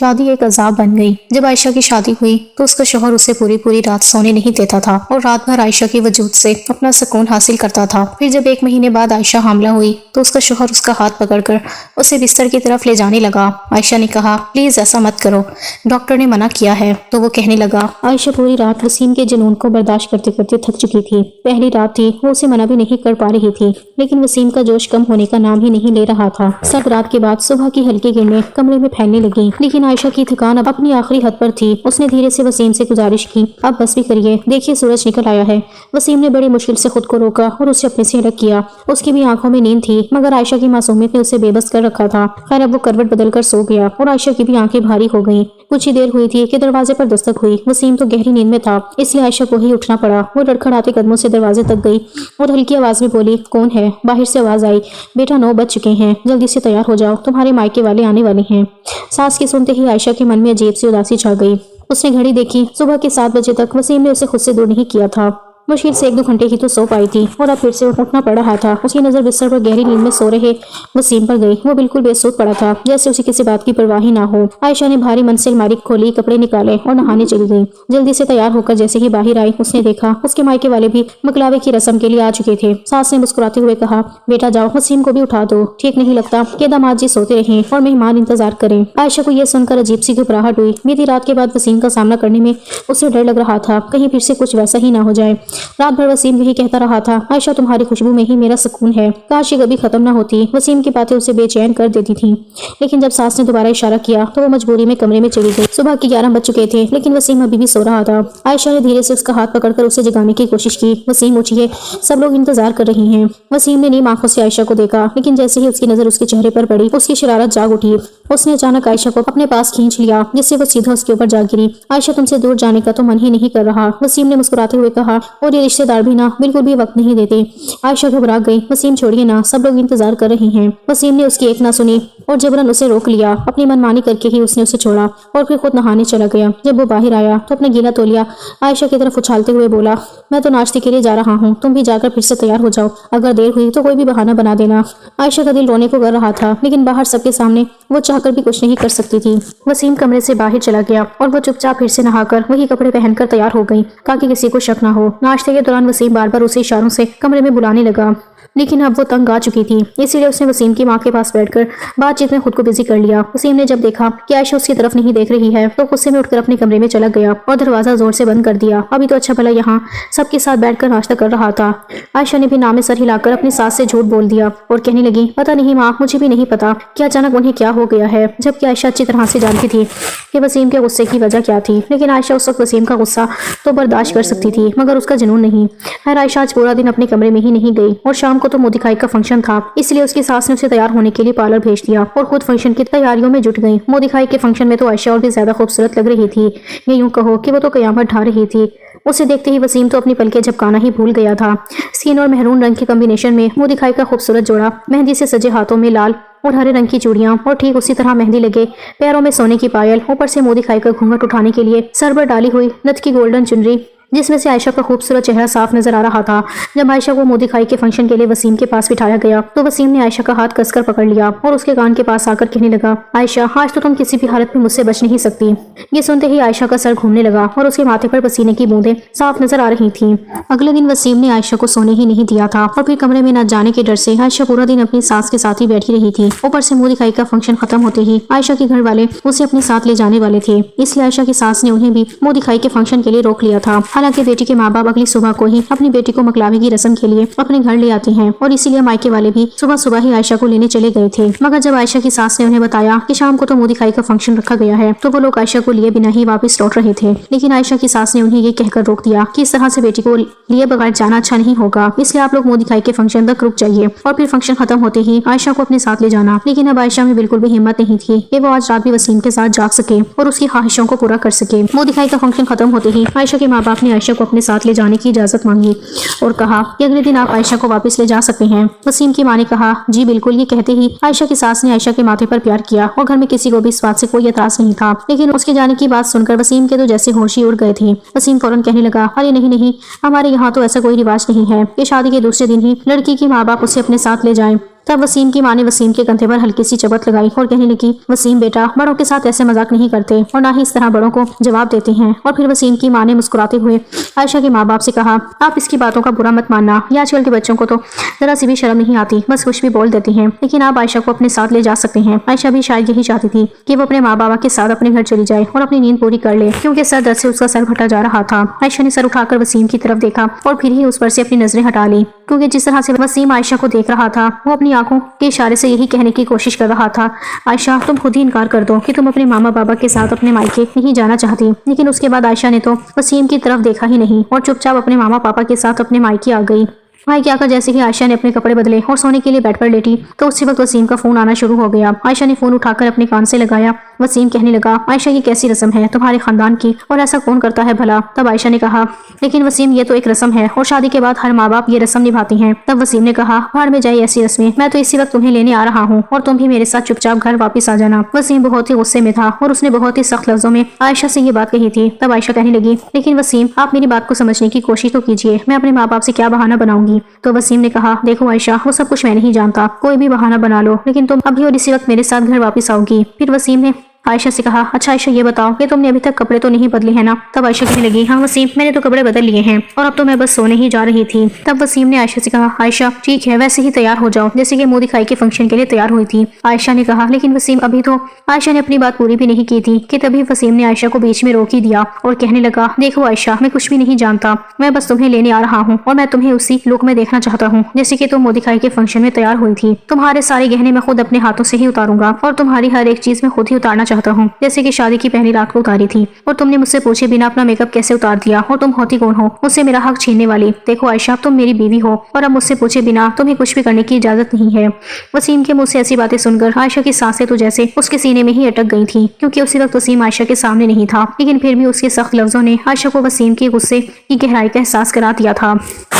شادی ایک عذاب بن گئی۔ جب عائشہ کی شادی ہوئی تو اس کا شوہر اسے پوری رات سونے نہیں دیتا تھا اور رات بھر عائشہ کے وجود سے اپنا سکون حاصل کرتا تھا۔ پھر جب 1 مہینے بعد عائشہ حاملہ ہوئی تو اس کا شوہر اس کا ہاتھ پکڑ کر اسے بستر کی طرف لے جانے لگا۔ عائشہ نے کہا پلیز ایسا مت کرو، ڈاکٹر نے منع کیا ہے۔ تو وہ کہنے لگا عائشہ پوری رات وسیم کے جنون کو برداشت کرتے کرتے تھک چکی تھی۔ پہلی رات تھی، وہ اسے منع بھی نہیں کر پا رہی تھی، لیکن وسیم کا جوش کم ہونے کا نام ہی نہیں لے رہا تھا۔ سب رات کے بعد صبح کی ہلکی کرنیں کمرے میں پھیلنے لگیں، لیکن عائشہ کی تھکان اب اپنی آخری حد پر تھی۔ اس نے دھیرے سے وسیم سے گزارش کی اب بس بھی کریے، دیکھیے سورج نکل آیا ہے۔ وسیم نے بڑی مشکل سے خود کو روکا اور اسے اپنے سے الگ کیا۔ اس کی بھی آنکھوں میں نیند تھی، مگر عائشہ کی معصومیت نے اسے بے بس کر رکھا تھا۔ خیر اب وہ کروٹ بدل کر سو گیا اور عائشہ کی بھی آنکھیں بھاری ہو گئیں۔ کچھ ہی دیر ہوئی تھی کہ دروازے پر دستک ہوئی۔ وسیم تو گہری نیند میں تھا، اس لیے عائشہ کو ہی اٹھنا پڑا۔ وہ لڑکھڑاتے قدموں سے دروازے تک گئی اور ہلکی آواز میں بولی کون ہے؟ باہر سے آواز آئی بیٹا 9 بج چکے ہیں، جلدی سے تیار ہو جاؤ، تمہارے مائکے والے آنے والے ہیں۔ ساس کی سنتے ہی عائشہ کے من میں عجیب سی اداسی چھا گئی۔ اس نے گھڑی دیکھی، صبح کے 7 بجے تک وسیم نے اسے خود سے دور نہیں کیا تھا۔ مشکل سے 1-2 گھنٹے ہی تو سو پائی تھی اور اب پھر سے اٹھنا پڑ رہا تھا۔ اس کی نظر بستر پر گہری نیند میں سو رہے وسیم پر گئی۔ وہ بالکل بے سود پڑا تھا، جیسے اسے کسی بات کی پرواہ ہی نہ ہو۔ عائشہ نے بھاری من سے الماری کھولی، کپڑے نکالے اور نہانے چلی گئی۔ جلدی سے تیار ہو کر جیسے ہی باہر آئی، اس نے دیکھا اس کے مائکے والے بھی مکلاوے کی رسم کے لیے آ چکے تھے۔ ساس نے مسکراتے ہوئے کہا بیٹا جاؤ، وسیم کو بھی اٹھا دو، ٹھیک نہیں لگتا کہ داماد جی سوتے رہیں اور مہمان انتظار کریں۔ عائشہ کو یہ سن کر عجیب سی گھبراہٹ ہوئی۔ بیتی رات کے بعد وسیم کا سامنا کرنے میں اسے ڈر لگ رہا تھا، کہیں پھر سے کچھ ویسا ہی نہ ہو جائے۔ رات بھر وسیم یہی کہتا رہا تھا عائشہ تمہاری خوشبو میں ہی میرا سکون ہے، کاش یہ کبھی ختم نہ ہوتی۔ وسیم کی باتیں اسے بے چین کر دیتی تھیں، لیکن جب ساس نے دوبارہ اشارہ کیا تو وہ مجبوری میں کمرے میں چلی گئی۔ صبح کے 11 بج چکے تھے، لیکن وسیم ابھی بھی سو رہا تھا۔ عائشہ نے دھیرے سے اس کا ہاتھ پکڑ کر اسے جگانے کی کوشش کی۔ وسیم اٹھیے، سب لوگ انتظار کر رہے ہیں۔ وسیم نے نیم آنکھوں سے عائشہ کو دیکھا، لیکن جیسے ہی اس کی نظر اس کے چہرے پر پڑی اس کی شرارت جاگ اٹھی۔ اس نے اچانک عائشہ کو اپنے پاس کھینچ لیا، جس سے وہ سیدھا اس کے اوپر جا گری۔ عائشہ تم سے دور جانے کا تو من ہی نہیں کر رہا، وسیم نے مسکراتے ہوئے کہا، اور یہ رشتے دار بھی نہ بالکل بھی وقت نہیں دیتے۔ عائشہ گھبرا گئی، وسیم چھوڑیے نا، سب لوگ انتظار کر رہے ہیں۔ وسیم نے اس کی ایک نہ سنی اور جبرن اسے روک لیا۔ اپنی من مانی کر کے ہی اس نے اسے چھوڑا اور پھر خود نہانے چلا گیا۔ جب وہ باہر آیا تو اپنا گیلا تولیا عائشہ کی طرف اچھالتے ہوئے بولا میں تو ناشتے کے لیے جا رہا ہوں، تم بھی جا کر پھر سے تیار ہو جاؤ، اگر دیر ہوئی تو کوئی بھی بہانہ بنا دینا۔ عائشہ کا دل رونے کو کر رہا تھا، لیکن باہر سب کے سامنے وہ چاہ کر بھی کچھ نہیں کر سکتی تھی۔ وسیم کمرے سے باہر چلا گیا اور وہ چپ چاپ پھر سے نہا کر وہی کپڑے پہن کر تیار ہو گئی تاکہ کسی کو شک نہ ہو۔ ناشتے کے دوران وسیم بار بار اسے اشاروں سے کمرے میں بلانے لگا، لیکن اب وہ تنگ آ چکی تھی، اسی لیے اس نے وسیم کی ماں کے پاس بیٹھ کر بات چیت میں خود کو بزی کر لیا۔ وسیم نے جب دیکھا کہ عائشہ اس کی طرف نہیں دیکھ رہی ہے تو غصے میں اٹھ کر اپنے کمرے میں چلا گیا اور دروازہ زور سے بند کر دیا۔ ابھی تو اچھا بھلا یہاں سب کے ساتھ بیٹھ کر ناشتہ کر رہا تھا۔ عائشہ نے بھی نام میں سر ہلا کر اپنی ساس سے جھوٹ بول دیا اور کہنے لگی پتہ نہیں ماں، مجھے بھی نہیں پتا کہ اچانک انہیں کیا ہو گیا ہے، جبکہ عائشہ اچھی طرح سے جانتی تھی کہ وسیم کے غصے کی وجہ کیا تھی، لیکن عائشہ اس وقت وسیم کا غصہ تو برداشت کر سکتی تھی مگر اس کا جنون نہیں۔ خیر عائشہ آج پورا دن اپنے کمرے میں ہی نہیں گئی اور شام کو تو منہ دکھائی کا فنکشن تھا، اس لیے اس کی ساس نے اسے تیار ہونے کے لیے پارلر بھیج دیا اور خود فنکشن کی تیاریوں میں جٹ گئی۔ منہ دکھائی کے فنکشن میں تو عائشہ اور بھی زیادہ خوبصورت لگ رہی تھی، یہ یوں کہو کہ وہ تو قیامت ڈھا رہی تھی۔ اسے دیکھتے ہی وسیم تو اپنی پلکیں جھپکانا ہی بھول گیا تھا۔ سکین اور مہرون رنگ کے کمبینیشن میں منہ دکھائی کا خوبصورت جوڑا، مہندی سے سجے ہاتھوں میں لال اور ہرے رنگ کی چوڑیاں اور ٹھیک اسی طرح مہندی لگے پیروں میں سونے کی پائل، اوپر سے منہ دکھائی کا گھونگھٹ اٹھانے کے لیے سر پر ڈالی ہوئی نت کی گولڈن چنری جس میں سے عائشہ کا خوبصورت چہرہ صاف نظر آ رہا تھا۔ جب عائشہ کو منہ دکھائی کے فنکشن کے لیے وسیم کے پاس بٹھایا گیا تو وسیم نے عائشہ کا ہاتھ کس کر پکڑ لیا اور اس کے کان کے پاس آ کر کہنے لگا عائشہ آج تو تم کسی بھی حالت میں مجھ سے بچ نہیں سکتی۔ یہ سنتے ہی عائشہ کا سر گھومنے لگا اور اس کے ماتھے پر پسینے کی بوندیں صاف نظر آ رہی تھیں۔ اگلے دن وسیم نے عائشہ کو سونے ہی نہیں دیا تھا اور پھر کمرے میں نہ جانے کے ڈر سے عائشہ پورا دن اپنی ساس کے ساتھ ہی بیٹھی رہی تھی۔ اوپر سے منہ دکھائی کا فنکشن ختم ہوتے ہی عائشہ کے گھر والے اسے اپنے ساتھ لے جانے والے تھے، اس لیے عائشہ کی ساس نے انہیں بھی منہ دکھائی کے فنکشن کے لیے روک لیا تھا۔ حالانکہ بیٹی کے ماں باپ اگلی صبح کو ہی اپنی بیٹی کو مکلاوے کی رسم کے لیے اپنے گھر لے آتے ہیں اور اسی لیے مائکے والے بھی صبح صبح ہی عائشہ کو لینے چلے گئے تھے۔ مگر جب عائشہ کی ساس نے انہیں بتایا کہ شام کو تو منہ دکھائی کا فنکشن رکھا گیا ہے تو وہ لوگ عائشہ کو لیے بنا ہی واپس لوٹ رہے تھے، لیکن عائشہ کی ساس نے انہیں یہ کہہ کر روک دیا کہ اس طرح سے بیٹی کو لیے بغیر جانا اچھا نہیں ہوگا، اس لیے آپ لوگ منہ دکھائی کے فنکشن تک رک جائیے اور پھر فنکشن ختم ہوتے ہی عائشہ کو اپنے ساتھ لے جانا۔ لیکن اب عائشہ میں بالکل بھی ہمت نہیں تھی کہ وہ آج رات بھی وسیم کے ساتھ جاگ سکے اور اس کی خواہشوں کو پورا کر سکے۔ منہ دکھائی کا فنکشن ختم ہوتے ہی عائشہ کے ماں باپ نے عائشہ کو اپنے ساتھ لے جانے کی اجازت مانگی اور کہا کہ اگلے دن آپ عائشہ کو واپس لے جا سکتے ہیں۔ وسیم کی ماں نے کہا جی بالکل۔ یہ کہتے ہی عائشہ کی ساس نے عائشہ کے ماتھے پر پیار کیا اور گھر میں کسی کو بھی اس بات سے کوئی اعتراض نہیں تھا، لیکن اس کے جانے کی بات سن کر وسیم کے تو جیسے ہوش ہی اڑ گئے تھے۔ وسیم فوراً کہنے لگا ارے نہیں، ہمارے یہاں تو ایسا کوئی رواج نہیں ہے کہ شادی کے دوسرے دن ہی لڑکی کے ماں باپ اسے اپنے ساتھ لے جائیں۔ तब वसीम की माँ ने वसीम के कंधे पर हल्की सी चपत लगाई और कहने लगी, वसीम बेटा, बड़ों के साथ ऐसे मजाक नहीं करते और ना ही इस तरह बड़ों को जवाब देते हैं। और फिर वसीम की माँ ने मुस्कुराते हुए आयशा के माँ बाप से कहा, आप इसकी बातों का बुरा मत मानना, ये आजकल के बच्चों को तो जरा सी भी शर्म नहीं आती, बस कुछ भी बोल देती हैं। लेकिन आप आयशा को अपने साथ ले जा सकते हैं। आयशा भी शायद यही चाहती थी कि वो अपने माँ बाबा के साथ अपने घर चली जाए और अपनी नींद पूरी कर ले, क्योंकि सर दर्द से उसका सर फटा जा रहा था। आयशा ने सर उठाकर वसीम की तरफ देखा और फिर ही उस पर से अपनी नजरें हटा ली, क्योंकि जिस तरह से वसीम आयशा को देख रहा था वो अपनी आंखों के इशारे से यही कहने की कोशिश कर रहा था, आयशा तुम खुद ही इनकार कर दो कि तुम अपने मामा बाबा के साथ अपने मायके नहीं जाना चाहती। लेकिन उसके बाद आयशा ने तो वसीम की तरफ देखा ही नहीं और चुपचाप अपने मामा पापा के साथ अपने मायके आ गई। मायके आकर जैसे ही आयशा ने अपने कपड़े बदले और सोने के लिए बेड पर लेटी तो उसी वक्त वसीम का फोन आना शुरू हो गया। आयशा ने फोन उठाकर अपने कान से लगाया। वसीम कहने लगा, आयशा ये कैसी रस्म है तुम्हारे खानदान की, और ऐसा कौन करता है भला। तब आयशा ने कहा, लेकिन वसीम ये तो एक रस्म है और शादी के बाद हर माँ बाप ये रस्म निभाती हैं। तब वसीम ने कहा, बाहर में जाए ऐसी रस्में, मैं तो इसी वक्त तुम्हें लेने आ रहा हूँ और तुम भी मेरे साथ चुपचाप घर वापस आ जाना। वसीम बहुत ही गुस्से में था और उसने बहुत ही सख्त लफ्जों में आयशा से ये बात कही थी। तब आयशा कहने लगी, लेकिन वसीम आप मेरी बात को समझने की कोशिश तो कीजिए, मैं अपने माँ बाप से क्या बहाना बनाऊंगी। तो वसीम ने कहा, देखो आयशा, वो सब कुछ मैं नहीं जानता, कोई भी बहाना बना लो, लेकिन तुम अभी और इसी वक्त मेरे साथ घर वापस आओगी। फिर वसीम ने आयशा से कहा, अच्छा आयशा ये बताओ कि तुमने अभी तक कपड़े तो नहीं बदले हैं ना। तब आयशा कहने लगी, हाँ वसीम, मैंने तो कपड़े बदल लिए हैं और अब तो मैं बस सोने ही जा रही थी। तब वसीम ने आयशा से कहा, आयशा ठीक है, वैसे ही तैयार हो जाओ जैसे कि मुंह दिखाई के फंक्शन के लिए तैयार हुई थी। आयशा ने कहा, लेकिन वसीम अभी तो। आयशा ने अपनी बात पूरी भी नहीं की थी कि तभी वसीम ने आयशा को बीच में रोक ही दिया और कहने लगा, देखो आयशा, मैं कुछ भी नहीं जानता, मैं बस तुम्हें लेने आ रहा हूँ और मैं तुम्हें उसी लुक में देखना चाहता हूँ जैसे कि तुम मुंह दिखाई के फंक्शन में तैयार हुई थी। तुम्हारे सारे गहने मैं खुद अपने हाथों से ही उतारूंगा और तुम्हारी हर एक चीज मैं खुद ही उतारना चाहता हूँ जैसे शादी की पहली रात को उतारी थी और तुमने मुझसे पूछे बिना अपना मेकअप कैसे उतार दिया, और तुम होती कौन हो मुझसे मेरा हक छीनने वाली। देखो आयशा, तुम मेरी बीवी हो और अब मुझसे पूछे बिना तुम्हें कुछ भी करने की इजाजत नहीं है। वसीम के मुंह से ऐसी बातें सुनकर आयशा की सांसें तो जैसे उसके सीने में ही अटक गई थी, क्योंकि उसी वक्त वसीम आयशा के सामने नहीं था, लेकिन फिर भी उसके सख्त लफ्जों ने आयशा को वसीम के गुस्से की गहराई का एहसास करा दिया था।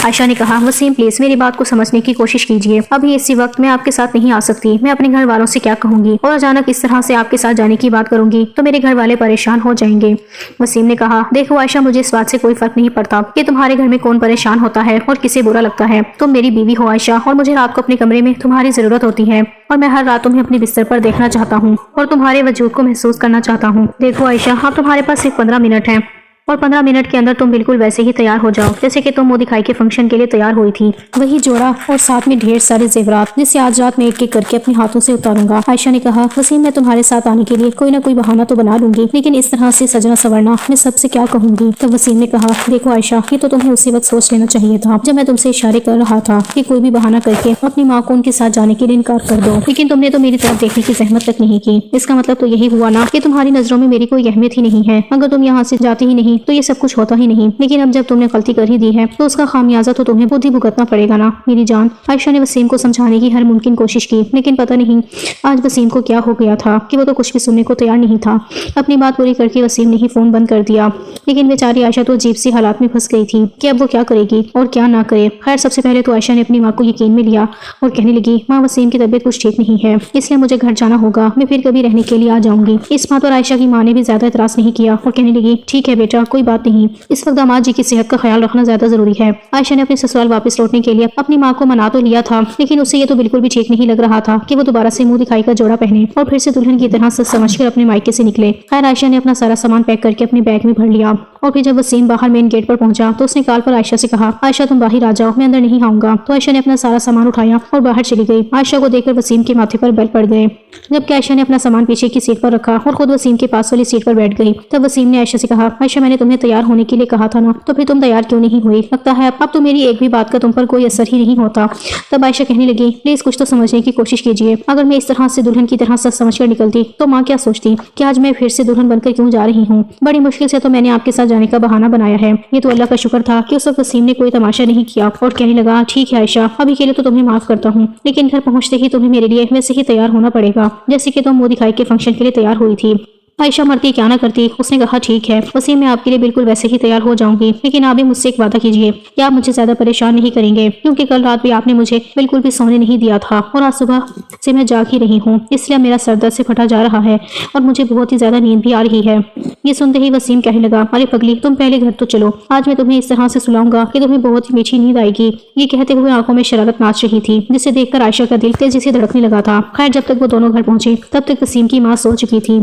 आयशा ने कहा, वसीम प्लीज मेरी बात को समझने की कोशिश कीजिए, अभी इसी वक्त मैं आपके साथ नहीं आ सकती, मैं अपने घर वालों से क्या कहूंगी और अचानक इस तरह से आपके साथ जाने की बात करूंगी तो मेरे घर वाले परेशान हो जाएंगे। वसीम ने कहा, देखो आयशा, मुझे इस बात से कोई फर्क नहीं पड़ता कि तुम्हारे घर में कौन परेशान होता है और किसे बुरा लगता है। तुम मेरी बीवी हो आयशा, और मुझे रात को अपने कमरे में तुम्हारी जरूरत होती है और मैं हर रात तुम्हें अपने बिस्तर पर देखना चाहता हूँ और तुम्हारे वजूद को महसूस करना चाहता हूँ। देखो आयशा, अब तुम्हारे पास सिर्फ 15 मिनट है और 15 मिनट के अंदर तुम बिल्कुल वैसे ही तैयार हो जाओ जैसे कि तुम मुंह दिखाई के फंक्शन के लिए तैयार हुई थी, वही जोड़ा और साथ में ढेर सारे जेवरात जिसे आज रात में एक एक करके अपने हाथों से उतारूंगा। आयशा ने कहा, वसीम मैं तुम्हारे साथ आने के लिए कोई ना कोई बहाना तो बना लूंगी, लेकिन इस तरह से सजना सवरना मैं सबसे क्या कहूंगी। तब वसीम ने कहा, देखो आयशा, ये तो तुम्हें उसी वक्त सोच लेना चाहिए था जब मैं तुमसे इशारे कर रहा था कि कोई भी बहाना करके अपनी माँ को उनके साथ जाने के लिए इनकार कर दो, लेकिन तुमने तो मेरी तरफ देखने की जहमत तक नहीं की। इसका मतलब तो यही हुआ ना कि तुम्हारी नजरों में मेरी कोई अहमियत ही नहीं है। अगर तुम यहाँ से जाती ही नहीं तो ये सब कुछ होता ही नहीं, लेकिन अब जब तुमने गलती कर ही दी है तो उसका खामियाजा तो तुम्हें खुद ही भुगतना पड़ेगा ना मेरी जान। आयशा ने वसीम को समझाने की हर मुमकिन कोशिश की, लेकिन पता नहीं आज वसीम को क्या हो गया था कि वो तो कुछ भी सुनने को तैयार नहीं था। अपनी बात पूरी करके वसीम ने ही फोन बंद कर दिया, लेकिन बेचारी आयशा तो अजीब सी हालात में फंस गई थी कि अब वो क्या करेगी और क्या ना करे। खैर सबसे पहले तो आयशा ने अपनी माँ को यकीन में लिया और कहने लगी, माँ वसीम की तबीयत कुछ ठीक नहीं है, इसलिए मुझे घर जाना होगा, मैं फिर कभी रहने के लिए आ जाऊंगी। इस बात पर आयशा की माँ ने भी ज्यादा इतराज नहीं किया और कहने लगी, ठीक है बेटा, कोई बात नहीं, इस वक्त दामाद जी की सेहत का ख्याल रखना ज्यादा जरूरी है। आयशा ने अपने ससुराल वापस लौटने के लिए अपनी माँ को मना तो लिया था, लेकिन उसे ये तो बिल्कुल भी ठीक नहीं लग रहा था कि वो दोबारा से मुंह दिखाई का जोड़ा पहने और फिर से दुल्हन की तरह सच समझकर अपने मायके से निकले। खैर आयशा ने अपना सारा सामान पैक करके अपने बैग में भर लिया और फिर जब वसीम बाहर मेन गेट पर पहुंचा तो उसने कॉल पर आयशा से कहा, आयशा तुम बाहर आ जाओ, मैं अंदर नहीं आऊंगा। तो आयशा ने अपना सारा सामान उठाया और बाहर चली गई। आयशा को देखकर वसीम के माथे पर बल पड़ गए, जबकि आयशा ने अपना सामान पीछे की सीट पर रखा और खुद वसीम के पास वाली सीट पर बैठ गई। तब वसीम ने आयशा से कहा, आयशा मैंने तुम्हें तैयार होने के लिए कहा था ना, तो फिर तुम तैयार क्यों नहीं हुई? लगता है अब तो मेरी एक भी बात का तुम पर कोई असर ही नहीं होता। तब आयशा कहने लगी, प्लीज कुछ तो समझने की कोशिश कीजिए, अगर मैं इस तरह से दुल्हन की तरह सच समझ कर निकलती तो माँ क्या सोचती कि आज मैं फिर से दुल्हन बनकर क्यों जा रही हूँ। बड़ी मुश्किल से तो मैंने आपके साथ जाने का बहाना बनाया है। ये तो अल्लाह का शुक्र था कि उस वक्त वसीम ने कोई तमाशा नहीं किया और कहने लगा, ठीक है आयशा, अभी के लिए तो तुम्हें माफ करता हूँ, लेकिन घर पहुँचते ही तुम्हें मेरे लिए वैसे ही तैयार होना पड़ेगा जैसे कि तुम मुंह दिखाई के फंक्शन के लिए तैयार हुई थी। عائشہ مرتی کیا نہ کرتی۔ اس نے کہا ٹھیک ہے وسیم، میں آپ کے لیے بالکل ویسے ہی تیار ہو جاؤں گی، لیکن آپ بھی مجھ سے ایک وعدہ کیجیے کہ آپ مجھے زیادہ پریشان نہیں کریں گے، کیونکہ کل رات بھی آپ نے مجھے بالکل بھی سونے نہیں دیا تھا اور آج صبح سے میں جاگ ہی رہی ہوں، اس لیے میرا سر درد سے پھٹا جا رہا ہے اور مجھے بہت ہی زیادہ نیند بھی آ رہی ہے۔ یہ سنتے ہی وسیم کہنے لگا، ارے پگلی، تم پہلے گھر تو چلو، آج میں تمہیں اس طرح سے سلاؤں گا کہ تمہیں بہت ہی میٹھی نیند آئے گی۔ یہ کہتے ہوئے آنکھوں میں شرارت ناچ رہی تھی، جسے دیکھ کر عائشہ کا دل تیزی سے دھڑکنے لگا تھا۔ خیر جب تک وہ دونوں گھر پہنچے تب تک وسیم کی ماں سو چکی تھی،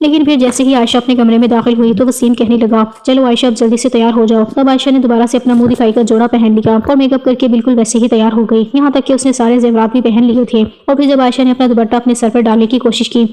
لیکن پھر جیسے ہی عائشہ اپنے کمرے میں داخل ہوئی تو وسیم کہنے لگا، چلو عائشہ اب جلدی سے تیار ہو جاؤ۔ تب عائشہ نے دوبارہ سے اپنا منہ دکھائی کر جوڑا پہن لیا اور میک اپ کر کے بالکل ویسے ہی تیار ہو گئی، یہاں تک کہ اس نے سارے زیورات بھی پہن لیے تھے۔ اور پھر جب عائشہ نے اپنا دوپٹہ اپنے سر پر ڈالنے کی کوشش کی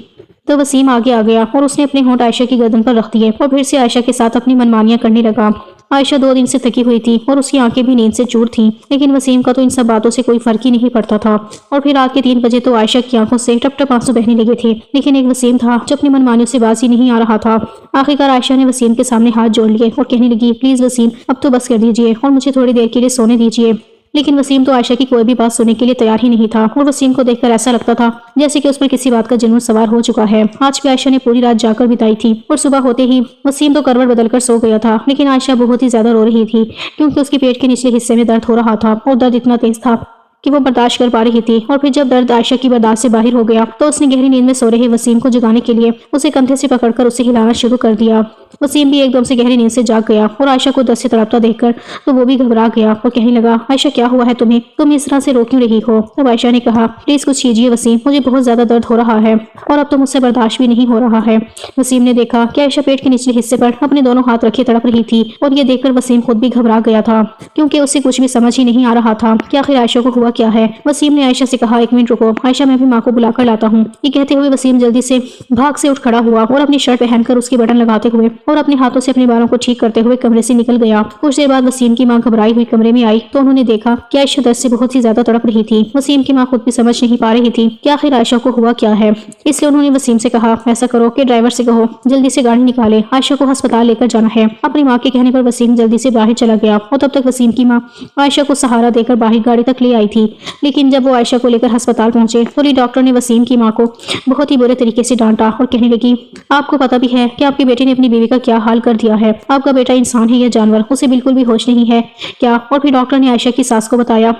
تو وسیم آگے آ گیا اور اس نے اپنے ہونٹ عائشہ کی گردن پر رکھ دیے اور پھر سے عائشہ کے ساتھ اپنی منمانیاں کرنے لگا۔ عائشہ 2 دن سے تھکی ہوئی تھی اور اس کی آنکھیں بھی نیند سے چور تھیں، لیکن وسیم کا تو ان سب باتوں سے کوئی فرق ہی نہیں پڑتا تھا۔ اور پھر رات کے 3 بجے تو عائشہ کی آنکھوں سے ٹپ ٹپ آنسو بہنے لگے تھے، لیکن ایک وسیم تھا جو اپنی منمانیوں سے باز ہی نہیں آ رہا تھا۔ آخرکار عائشہ نے وسیم کے سامنے ہاتھ جوڑ لیے اور کہنے لگی، پلیز وسیم، اب تو بس کر دیجیے اور مجھے تھوڑی دیر کے لیے سونے دیجیے۔ لیکن وسیم تو عائشہ کی کوئی بھی بات سننے کے لیے تیار ہی نہیں تھا اور وسیم کو دیکھ کر ایسا لگتا تھا جیسے کہ اس پر کسی بات کا جنون سوار ہو چکا ہے۔ آج بھی عائشہ نے پوری رات جا کر بتائی تھی اور صبح ہوتے ہی وسیم تو کروٹ بدل کر سو گیا تھا، لیکن عائشہ بہت ہی زیادہ رو رہی تھی کیونکہ اس کے پیٹ کے نچلے حصے میں درد ہو رہا تھا اور درد اتنا تیز تھا کہ وہ برداشت کر پا رہی تھی۔ اور پھر جب درد عائشہ کی برداشت سے باہر ہو گیا تو اس نے گہری نیند میں سو رہے وسیم کو جگانے کے لیے اسے کندھے سے پکڑ کر اسے ہلانا شروع کر دیا۔ وسیم بھی ایک دم سے گہری نیند سے جاگ گیا اور عائشہ کو درد سے تڑپتا دیکھ کر تو وہ بھی گھبرا گیا اور کہنے لگا، عائشہ کیا ہوا ہے تمہیں، تم اس طرح سے رو کیوں رہی ہو؟ تب عائشہ نے کہا، پلیز کچھ کیجیے وسیم، مجھے بہت زیادہ درد ہو رہا ہے اور اب تو مجھ سے برداشت بھی نہیں ہو رہا ہے۔ وسیم نے دیکھا کہ عائشہ پیٹ کے نچلے حصے پر اپنے دونوں ہاتھ رکھے تڑپ رہی تھی اور یہ دیکھ کر وسیم خود بھی گھبرا گیا تھا کیونکہ اسے کچھ بھی سمجھ ہی نہیں آ رہا تھا کہ آخر عائشہ کو ہوا کیا ہے۔ وسیم نے عائشہ سے کہا، 1 منٹ رکو عائشہ، میں اپنی ماں کو بلا کر لاتا ہوں۔ یہ کہتے ہوئے وسیم جلدی سے بھاگ سے اٹھ کھڑا ہوا اور اپنی شرٹ پہن کر اس کی بٹن لگاتے ہوئے اور اپنے ہاتھوں سے اپنے بالوں کو ٹھیک کرتے ہوئے کمرے سے نکل گیا۔ کچھ دیر بعد وسیم کی ماں گھبرائی ہوئی کمرے میں آئی تو انہوں نے دیکھا کہ عائشہ درد سے بہت ہی زیادہ تڑپ رہی تھی۔ وسیم کی ماں خود بھی سمجھ نہیں پا رہی تھی کہ آخر عائشہ کو ہوا کیا ہے، اس لیے انہوں نے وسیم سے کہا، ایسا کرو کہ ڈرائیور سے کہو جلدی سے گاڑی نکالے، عائشہ کو ہسپتال لے کر جانا ہے۔ اپنی ماں کے کہنے پر وسیم جلدی سے باہر چلا گیا اور تب تک وسیم کی ماں عائشہ کو سہارا دے کر باہر گاڑی تک لے آئی تھی، لیکن جب وہ عائشہ کو لے کر ہسپتال پہنچے تو ڈاکٹر نے وسیم کی ماں کو بہت ہی برے طریقے سے ڈانٹا اور کہنے لگی، آپ کو پتہ بھی ہے کہ آپ کے بیٹے نے اپنی بیوی کا کیا حال کر دیا ہے، آپ کا بیٹا انسان ہے یا جانور، اسے بالکل بھی ہوش نہیں ہے کیا؟ اور پھر ڈاکٹر نے عائشہ کی ساس کو بتایا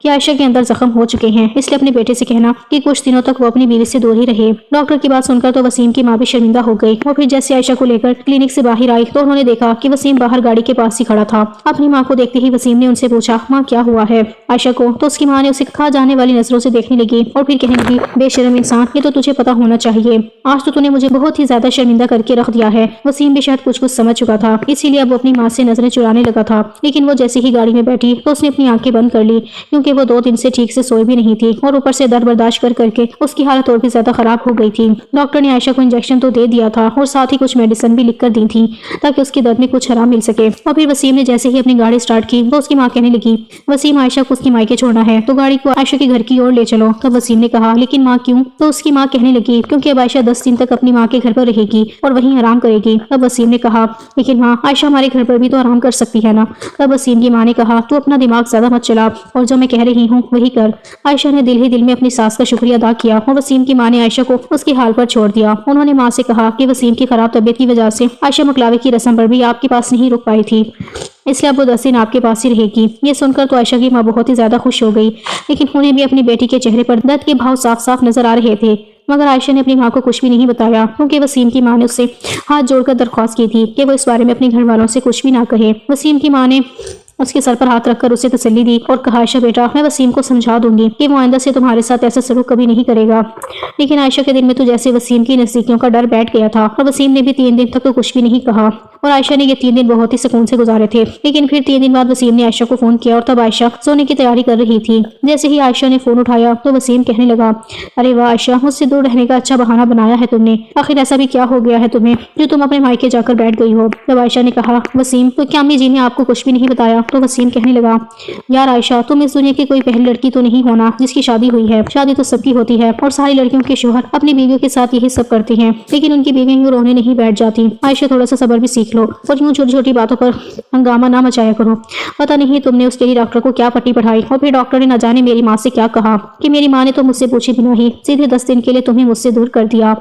کہ عائشہ کے اندر زخم ہو چکے ہیں، اس لیے اپنے بیٹے سے کہنا کہ کچھ دنوں تک وہ اپنی بیوی سے دور ہی رہے۔ ڈاکٹر کی بات سن کر تو وسیم کی ماں بھی شرمندہ ہو گئی اور پھر جیسے عائشہ کو لے کر کلینک سے باہر آئی تو انہوں نے دیکھا کہ وسیم باہر گاڑی کے پاس ہی کھڑا تھا۔ اپنی ماں کو دیکھتے ہی وسیم نے ان سے پوچھا، ماں کیا ہوا ہے عائشہ کو؟ تو اس کی ماں نے اسے کھا جانے والی نظروں سے دیکھنے لگی اور پھر کہنے لگی، بے شرم انسان، یہ تو تجھے پتا ہونا چاہیے، آج تو نے مجھے بہت ہی زیادہ شرمندہ کر کے رکھ دیا ہے۔ وسیم بھی شاید کچھ سمجھ چکا تھا، اسی لیے اب وہ اپنی ماں سے نظریں چرانے لگا تھا، لیکن وہ جیسے ہی گاڑی میں بیٹھی تو اس نے اپنی آنکھیں بند کر لی کیونکہ وہ 2 دن سے ٹھیک سے سوئی بھی نہیں تھی اور اوپر سے درد برداشت کر کر کے اس کی حالت اور بھی زیادہ خراب ہو گئی تھی۔ ڈاکٹر نے عائشہ کو انجیکشن تو دے دیا تھا اور ساتھ ہی کچھ میڈیسن بھی لکھ کر دی تھی تاکہ اس کے درد میں کچھ آرام مل سکے۔ اور پھر وسیم نے جیسے ہی اپنی گاڑی سٹارٹ کی تو اس کی ماں کہنے لگی، وسیم، عائشہ کو اس کی مائکے چھوڑنا ہے تو گاڑی کو عائشہ کے گھر کی اور لے چلو۔ تب وسیم نے کہا، لیکن ماں کیوں؟ تو اس کی ماں کہنے لگی، کیونکہ اب عائشہ 10 دن تک اپنی ماں کے گھر پر رہے گی اور وہیں آرام کرے گی۔ تب وسیم نے کہا، لیکن ماں، عائشہ ہمارے گھر پر بھی تو آرام کر سکتی ہے نا؟ تب وسیم کی ماں نے کہا، تو اپنا دماغ زیادہ مت چلا اور جو میں کہہ رہی ہوں وہی کر۔ عائشہ نے دل ہی دل میں اپنی ساس کا شکریہ ادا کیا اور وسیم کی ماں نے عائشہ کو اس کے حال پر چھوڑ دیا۔ انہوں نے ماں سے کہا کہ وسیم کی خراب طبیعت کی وجہ سے عائشہ مکلاوے کی رسم پر بھی آپ کے پاس نہیں رک پائی تھی، اس لیے اب وہ 10 دن آپ کے پاس ہی رہے گی۔ یہ سن کر تو عائشہ کی ماں بہت ہی زیادہ خوش ہو گئی، لیکن انہیں بھی اپنی بیٹی کے چہرے پر درد کے بھاؤ صاف صاف نظر آ رہے تھے، مگر عائشہ نے اپنی ماں کو کچھ بھی نہیں بتایا کیونکہ وسیم کی ماں نے اس سے ہاتھ جوڑ کر درخواست کی تھی کہ وہ اس بارے میں اپنے گھر والوں سے کچھ بھی نہ کہے۔ وسیم کی ماں نے اس کے سر پر ہاتھ رکھ کر اسے تسلی دی اور کہا، عائشہ بیٹا، میں وسیم کو سمجھا دوں گی کہ وہ آئندہ سے تمہارے ساتھ ایسا سلوک کبھی نہیں کرے گا۔ لیکن عائشہ کے دل میں تو جیسے وسیم کی نزدیکیوں کا ڈر بیٹھ گیا تھا اور وسیم نے بھی 3 دن تک تو کچھ بھی نہیں کہا اور عائشہ نے یہ 3 دن بہت ہی سکون سے گزارے تھے۔ لیکن پھر 3 دن بعد وسیم نے عائشہ کو فون کیا اور تب عائشہ سونے کی تیاری کر رہی تھی۔ جیسے ہی عائشہ نے فون اٹھایا تو وسیم کہنے لگا، ارے واہ عائشہ، مجھ سے دور رہنے کا اچھا بہانہ بنایا ہے تم نے، آخر ایسا بھی کیا ہو گیا ہے تمہیں جو تم اپنے مائکے جا کر بیٹھ گئی ہو؟ تب عائشہ نے کہا، وسیم، تو کیا امی جی نے آپ کو کچھ بھی نہیں بتایا तो वसीम कहने लगा, यार आयशा, तुम इस दुनिया की कोई पहली लड़की तो नहीं होना जिसकी शादी हुई है। शादी तो सबकी होती है और सारी लड़कियों के शोहर अपनी बीवियों के साथ यही सब करते हैं, लेकिन उनकी बीवियां यूं रोने नहीं बैठ जाती। आयशा, थोड़ा सा सब्र भी सीख लो और यूं छोटी छोटी बातों पर हंगामा ना मचाया करो। पता नहीं तुमने उस टेली डॉक्टर को क्या पट्टी पढ़ाई और फिर डॉक्टर ने न जाने मेरी माँ से क्या कहा कि मेरी माँ ने तो मुझसे पूछे बिना ही सीधे 10 दिन के लिए तुम्हें मुझसे दूर कर दिया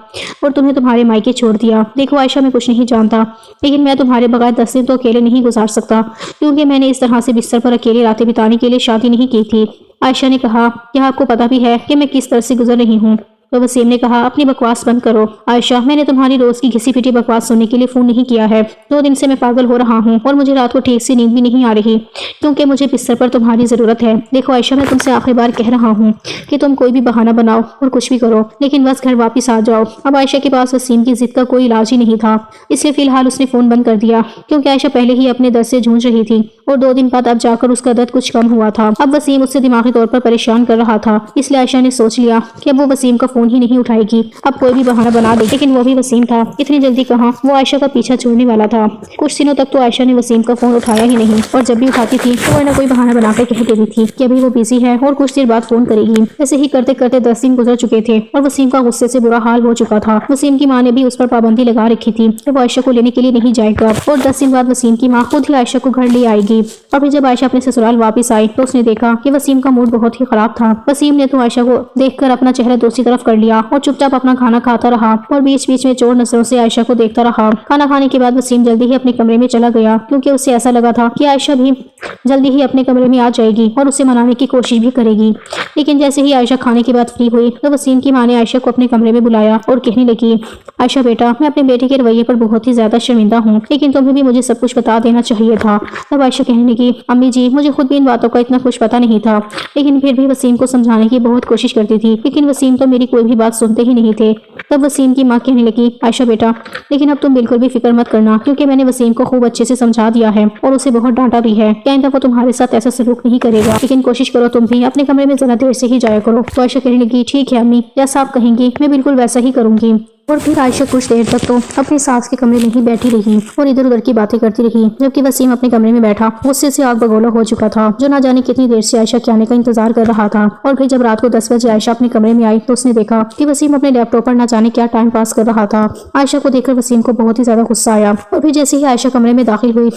और तुम्हें तुम्हारे मायके छोड़ दिया। देखो आयशा, मैं कुछ नहीं जानता, लेकिन मैं तुम्हारे बगैर 10 दिन तो अकेले नहीं गुजार सकता, क्योंकि मैंने इस तरह से बिस्तर पर अकेले रातें बिताने के लिए शादी नहीं की थी। आयशा ने कहा, क्या आपको पता भी है कि मैं किस तरह से गुजर रही हूँ? तो वसीम ने कहा, अपनी बकवास बंद करो आयशा, मैंने तुम्हारी रोज की घिसी पिटी बकवास सुनने के लिए फोन नहीं किया है। 2 दिन से मैं पागल हो रहा हूँ और मुझे रात को ठीक से नींद भी नहीं आ रही, क्योंकि मुझे बिस्तर पर तुम्हारी जरूरत है। देखो आयशा, मैं तुमसे आखिरी बार कह रहा हूँ कि तुम कोई भी बहाना बनाओ और कुछ भी करो, लेकिन बस घर वापस आ जाओ। अब आयशा के पास वसीम की जिद का कोई इलाज ही नहीं था, इसलिए फिलहाल उसने फोन बंद कर दिया, क्योंकि आयशा पहले ही अपने दर्द से जूझ रही थी और 2 दिन बाद अब जाकर उसका दर्द कुछ कम हुआ था। अब वसीम उससे दिमागी तौर पर परेशान कर रहा था, इसलिए आयशा ने सोच लिया कि अब वो वसीम का फोन ही नहीं उठाएगी, अब कोई भी बहाना बना दे। लेकिन वो भी वसीम था, इतनी जल्दी कहाँ वो आयशा का पीछा छोड़ने वाला था। कुछ दिनों तक तो आयशा ने वसीम का फोन उठाया ही नहीं, और जब भी उठाती थी तो वह कोई बहाना बनाकर कह देती थी कि अभी वो बिजी है और कुछ देर बाद फोन करेगी। ऐसे ही करते करते 10 दिन गुजर चुके थे और वसीम का गुस्से से बुरा हाल हो चुका था। वसीम की माँ ने भी उस पर पाबंदी लगा रखी थी कि वो आयशा को लेने के लिए नहीं जाएगा, और 10 दिन बाद वसीम की माँ खुद ही आयशा को घर ले आएगी। और फिर जब आयशा अपने ससुराल वापस आई तो उसने देखा कि वसीम का मूड बहुत ही खराब था। वसीम ने तो आयशा को देखकर अपना चेहरा दूसरी तरफ कर लिया और चुपचाप अपना खाना खाता रहा और बीच बीच में चोर नजरों से आयशा को देखता रहा। खाना खाने के बाद वसीम जल्दी ही अपने कमरे में चला गया, क्योंकि उसे ऐसा लगा था कि आयशा भी जल्दी ही अपने कमरे में आ जाएगी और उसे मनाने की कोशिश भी करेगी। लेकिन जैसे ही आयशा खाने के बाद फ्री हुई तो वसीम की माँ ने आयशा को अपने कमरे में बुलाया और कहने लगी, आयशा बेटा, मैं अपने बेटे के रवैये पर बहुत ही ज्यादा शर्मिंदा हूँ, लेकिन तुम्हें भी मुझे सब कुछ बता देना चाहिए था। तब आयशा कहने लगी, अम्मी जी, मुझे खुद भी इन बातों का इतना कुछ पता नहीं था, लेकिन फिर भी वसीम को समझाने की बहुत कोशिश करती थी, लेकिन वसीम तो मेरी कोई भी बात सुनते ही नहीं थे। तब वसीम की माँ कहने लगी, आयशा बेटा, लेकिन अब तुम बिल्कुल भी फिक्र मत करना, क्योंकि मैंने वसीम को खूब अच्छे से समझा दिया है और उसे बहुत डांटा भी है। क्या वो तुम्हारे साथ ऐसा सलूक नहीं करेगा, लेकिन कोशिश करो तुम भी अपने कमरे में जरा देर से ही जाया करो। तो आयशा कहने लगी, ठीक है अम्मी, जैसा आप कहेंगी मैं बिल्कुल वैसा ही करूंगी। और फिर आयशा कुछ देर तक तो अपनी सास के कमरे में ही बैठी रही और इधर उधर की बातें करती रही, जबकि वसीम अपने कमरे में बैठा गुस्से से आग बगोला हो चुका था, जो ना जाने कितनी देर से आयशा के आने का इंतजार कर रहा था। और फिर जब रात को 10 बजे आयशा अपने कमरे में आई तो उसने देखा कि वसीम अपने लैपटॉप पर ना जाने क्या टाइम पास कर रहा था। आयशा को देखकर वसीम को बहुत ही ज्यादा गुस्सा आया, और फिर जैसे ही आयशा कमरे में दाखिल हुई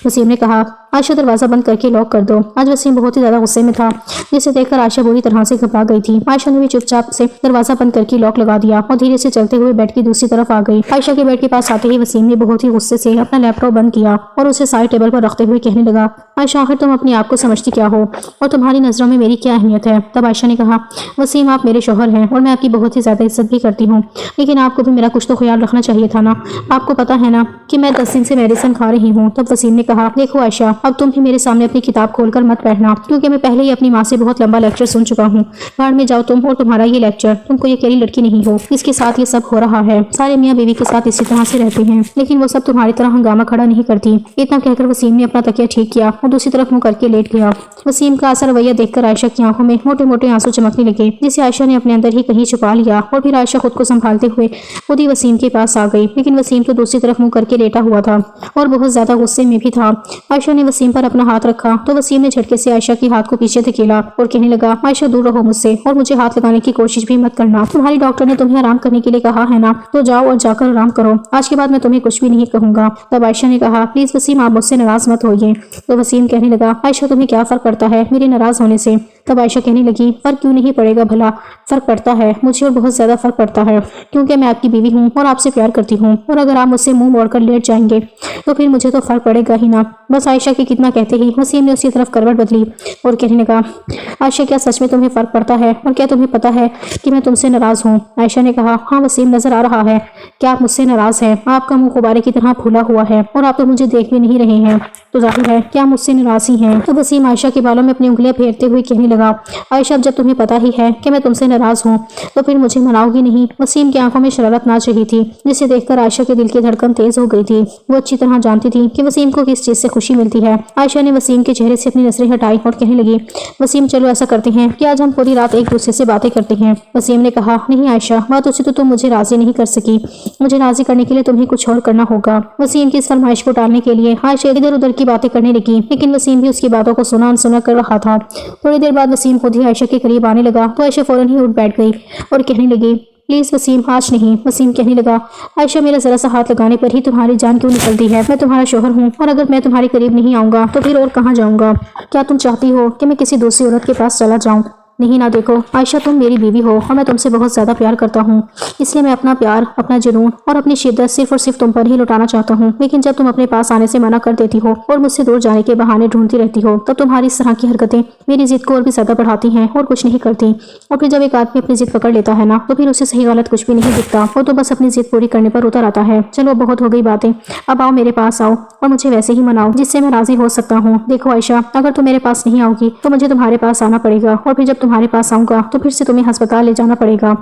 वसीम ने कहा, आयशा दरवाजा बंद करके लॉक कर दो। आज वसीम बहुत ही ज्यादा गुस्से में था, जिसे देखकर आयशा बुरी तरह से घबरा गई थी। आयशा ने भी चुपचाप से दरवाजा बंद करके लॉक लगा दिया और धीरे से चलते हुए बेड की दूसरी तरफ आ गई। आयशा के बेड के पास आते ही वसीम ने बहुत ही गुस्से से अपना लैपटॉप बंद किया और उसे साइड टेबल पर रखते हुए कहने लगा, आयशा, आखिर तुम अपने आप को समझती क्या हो और तुम्हारी नजरों में मेरी क्या अहमियत है? तब आयशा ने कहा, वसीम, आप मेरे शौहर हैं और मैं आपकी बहुत ही ज्यादा इज्जत भी करती हूँ, लेकिन आपको भी मेरा कुछ तो ख्याल रखना चाहिए था ना। आपको पता है ना कि मैं 10 दिन से मेडिसिन खा रही हूँ। तब वसीम ने कहा, देखो आयशा, अब तुम भी मेरे सामने अपनी किताब खोलकर मत बैठना, क्योंकि मैं पहले ही अपनी माँ से बहुत लंबा लेक्चर सुन चुका हूँ। बाहर में जाओ तुम और तुम्हारा ये लेक्चर, तुमको ये अकेली लड़की नहीं हो इसके साथ ये सब हो रहा है। सारे मियाँ बीवी के साथ इसी तरह से रहते हैं, लेकिन वो सब तुम्हारी तरह हंगामा खड़ा नहीं करती। इतना कहकर वसीम ने अपना तकिया ठीक किया और दूसरी तरफ मुंह करके लेट गया। वसीम का ऐसा रवैया देखकर आयशा की आंखों में मोटे मोटे आंसू चमकने लगे, जिसे आयशा ने अपने अंदर ही कहीं छुपा लिया। और फिर आयशा खुद को संभालते हुए खुद ही वसीम के पास आ गई, लेकिन वसीम तो दूसरी तरफ मुंह करके लेटा हुआ था और बहुत ज्यादा गुस्से में भी था। आयशा ने वसीम पर अपना हाथ रखा तो वसीम ने झटके से आयशा के हाथ को पीछे धकेला और कहने लगा, आयशा, दूर रहो मुझसे और मुझे हाथ लगाने की कोशिश भी मत करना। तुम्हारी डॉक्टर ने तुम्हें आराम करने के लिए कहा है ना, तो जाओ और जाकर आराम करो। आज के बाद मैं तुम्हें कुछ भी नहीं कहूंगा। तब आयशा ने कहा, प्लीज वसीम, आप मुझसे नाराज मत होइए। तो वसीम कहने लगा, आयशा, तुम्हें क्या फर्क पड़ता है मेरे नाराज होने से? तब आयशा कहने लगी, फर्क क्यों नहीं पड़ेगा भला? फर्क पड़ता है मुझे, और बहुत ज्यादा फर्क पड़ता है, क्योंकि मैं आपकी बीवी हूँ और आपसे प्यार करती हूँ, और अगर आप मुझसे मुंह मोड़कर लेट जाएंगे तो फिर मुझे तो फर्क पड़ेगा ही ना। बस आयशा के कितना कहते ही वसीम ने उसकी तरफ करवट बदली और कहने लगा, आयशा, क्या सच में तुम्हें फर्क पड़ता है और क्या तुम्हें पता है कि मैं तुमसे नाराज हूँ? आयशा ने कहा, हाँ वसीम, नजर आ रहा है क्या आप मुझसे नाराज हैं। आपका मुंह गुब्बारे की तरह फूला हुआ है और आप तो मुझे देख भी नहीं रहे हैं, तो जाहिर है क्या मुझसे नाराज ही हैं। तो वसीम आयशा के बालों में अपनी उंगलियां फेरते हुए कहने लगा, आयशा, जब तुम्हें पता ही है कि मैं तुमसे नाराज हूँ तो फिर मुझे मनाओगी नहीं? वसीम की आंखों में शरारत नाच रही थी, जिसे देखकर आयशा के दिल की धड़कन तेज हो गई थी। वो अच्छी तरह जानती थी कि वसीम को किस चीज से खुशी मिलती है। आयशा ने वसीम के चेहरे से अपनी नजरें हटाई और कहने लगी, वसीम, चलो ऐसा करते हैं कि आज हम पूरी रात एक दूसरे से बातें करते हैं। वसीम ने कहा, नहीं आयशा, बातों से तो तुम मुझे राजी राजी नहीं कर सकी। मुझे राजी करने के लिए तुम्हें कुछ और करना होगा। वसीम की इस फरमाइश को टालने के लिए आयशा इधर उधर की बातें करने लगी, लेकिन वसीम भी उसकी बातों को सुना अनसुना कर रहा था। थोड़ी देर बाद वसीम खुद ही आयशा के करीब आने लगा तो आयशा फौरन ही उठ बैठ गई और कहने लगी, प्लीज वसीम, आज नहीं। वसीम कहने लगा, आयशा मेरा जरा सा हाथ लगाने पर ही तुम्हारी जान क्यों निकलती है? मैं तुम्हारा शोहर हूँ और अगर मैं तुम्हारे करीब नहीं आऊंगा तो फिर और कहाँ जाऊंगा? क्या तुम चाहती हो कि मैं किसी दूसरी औरत के पास चला जाऊं? नहीं ना, देखो आयशा, तुम मेरी बीवी हो और मैं तुमसे बहुत ज्यादा प्यार करता हूँ, इसलिए मैं अपना प्यार, अपना जुनून और अपनी शिद्दत सिर्फ और सिर्फ तुम पर ही लुटाना चाहता हूँ। लेकिन जब तुम अपने पास आने से मना कर देती हो और मुझसे दूर जाने के बहाने ढूंढती रहती हो, तब तुम्हारी इस तरह की हरकतें मेरी जिद को और भी ज्यादा बढ़ाती हैं और कुछ नहीं करती। और फिर जब एक आदमी अपनी जिद पकड़ लेता है ना, तो फिर उसे सही गलत कुछ भी नहीं दिखता, वो तो बस अपनी जिद पूरी करने पर उतर आता है। चलो बहुत हो गई बातें, अब आओ मेरे पास आओ और मुझे वैसे ही मनाओ जिससे मैं राजी हो सकता हूँ। देखो आयशा, अगर तुम मेरे पास नहीं आओगी तो मुझे तुम्हारे पास आना पड़ेगा, और फिर जब तुम्हारे पास आऊंगा तो फिर से तुम्हें अस्पताल ले जाना पड़ेगा।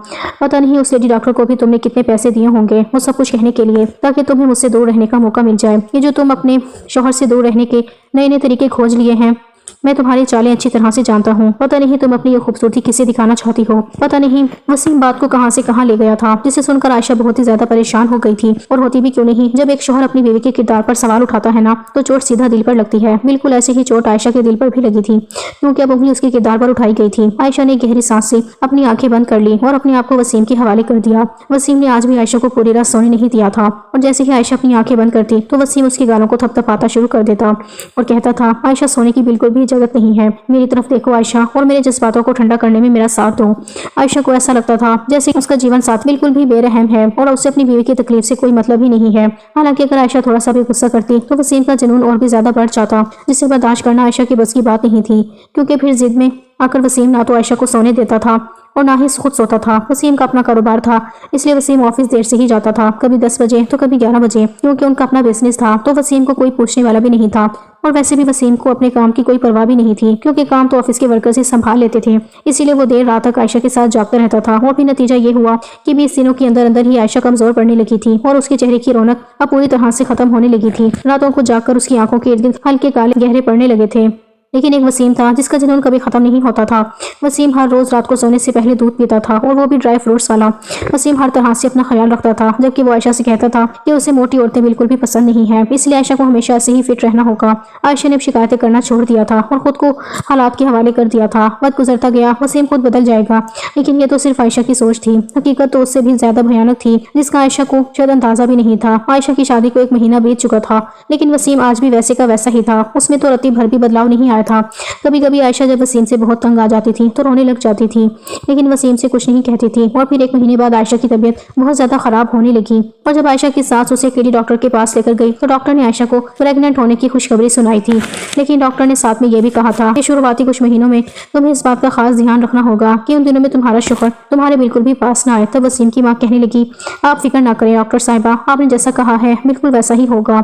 पता नहीं उस लेडी डॉक्टर को भी तुमने कितने पैसे दिए होंगे वो सब कुछ कहने के लिए, ताकि तुम्हें मुझसे दूर रहने का मौका मिल जाए। ये जो तुम अपने शौहर से दूर रहने के नए नए तरीके खोज लिए हैं, मैं तुम्हारी चालें अच्छी तरह से जानता हूँ। पता नहीं तुम अपनी ये खूबसूरती किसे दिखाना चाहती हो। पता नहीं वसीम बात को कहां से कहां ले गया था, जिसे सुनकर आयशा बहुत ही ज्यादा परेशान हो गई थी। और होती भी क्यों नहीं, जब एक शौहर अपनी बीवी के किरदार पर सवाल उठाता है ना, तो चोट सीधा दिल पर लगती है। बिल्कुल ऐसी ही चोट आयशा के दिल पर भी लगी थी, क्योंकि अब उंगली उसके किरदार पर उठाई गई थी। आयशा ने गहरी सांस से अपनी आंखें बंद कर ली और अपने आप को वसीम के हवाले कर दिया। वसीम ने आज भी आयशा को पूरी रात सोने नहीं दिया था, और जैसे ही आयशा अपनी आंखें बंद करती तो वसीम उसकी गालों को थपथपाता शुरू कर देता और कहता था, आयशा, सोने की बिल्कुल भी इजाजत नहीं है। मेरी तरफ देखो आयशा, और मेरे जज्बातों को ठंडा करने में मेरा साथ दो। आयशा को ऐसा लगता था जैसे उसका जीवन साथ बिल्कुल भी बेरहम है और उसे अपनी बीवी की तकलीफ से कोई मतलब ही नहीं है। हालांकि अगर आयशा थोड़ा सा भी गुस्सा करती तो वसीम का जुनून और भी ज्यादा बढ़ जाता, जिसे बर्दाश्त करना आयशा की बस की बात नहीं थी, क्योंकि फिर जिद में आकर वसीम ना तो आयशा को सोने देता था और ना ही खुद सोता था। वसीम का अपना कारोबार था, इसलिए वसीम ऑफिस देर से ही जाता था, कभी 10 बजे तो कभी 11 बजे, क्योंकि उनका अपना बिजनेस था। तो वसीम को कोई पूछने वाला भी नहीं था, और वैसे भी वसीम को अपने काम की कोई परवाह भी नहीं थी, क्योंकि काम तो ऑफिस के वर्कर्स ही संभाल लेते थे। इसीलिए वो देर रात तक आयशा के साथ जागता रहता था। और फिर नतीजा ये हुआ कि 20 दिनों के अंदर अंदर ही आयशा कमजोर पड़ने लगी थी और उसके चेहरे की रौनक अब पूरी तरह से खत्म होने लगी थी। रातों को जागकर उसकी आंखों के इर्द गिर्द हल्के काले गहरे पड़ने लगे थे। लेकिन एक वसीम था जिसका जुनून कभी खत्म नहीं होता था। वसीम हर रोज रात को सोने से पहले दूध पीता था, और वो भी ड्राई फ्रूट्स वाला। वसीम हर तरह से अपना ख्याल रखता था, जबकि वो आयशा से कहता था कि उसे मोटी औरतें बिल्कुल भी पसंद नहीं है, इसलिए आयशा को हमेशा ऐसे ही फिट रहना होगा। आयशा ने शिकायतें करना छोड़ दिया था और खुद को हालात के हवाले कर दिया था। वक्त गुजरता गया, वसीम खुद बदल जाएगा, लेकिन ये तो सिर्फ आयशा की सोच थी। हकीकत तो उससे भी ज्यादा भयानक थी, जिसका आयशा को शायद अंदाजा भी नहीं था। आयशा की शादी को 1 महीना बीत चुका था, लेकिन वसीम आज भी वैसे का वैसा ही था। उसमें तो रत्ती भर भी बदलाव नहीं आया था। कभी कभी आयशा जब वसीम से बहुत तंग आ जाती थी तो रोने लग जाती थी, लेकिन वसीम से कुछ नहीं कहती थी। और फिर 1 महीने बाद आयशा की तबीयत बहुत ज्यादा खराब होने लगी, और जब आयशा की सास उसे लेडी डॉक्टर के पास लेकर गई तो डॉक्टर ने आयशा को प्रेग्नेंट होने की खुशखबरी सुनाई थी। लेकिन डॉक्टर ने साथ में यह भी कहा था कि शुरुआती कुछ महीनों में तुम्हें इस बात का खास ध्यान रखना होगा कि उन दिनों में तुम्हारा शौहर तुम्हारे बिल्कुल भी पास ना आए। तब वसीम की माँ कहने लगी, आप फिक्र ना करें डॉक्टर साहिबा, आपने जैसा कहा है बिल्कुल वैसा ही होगा।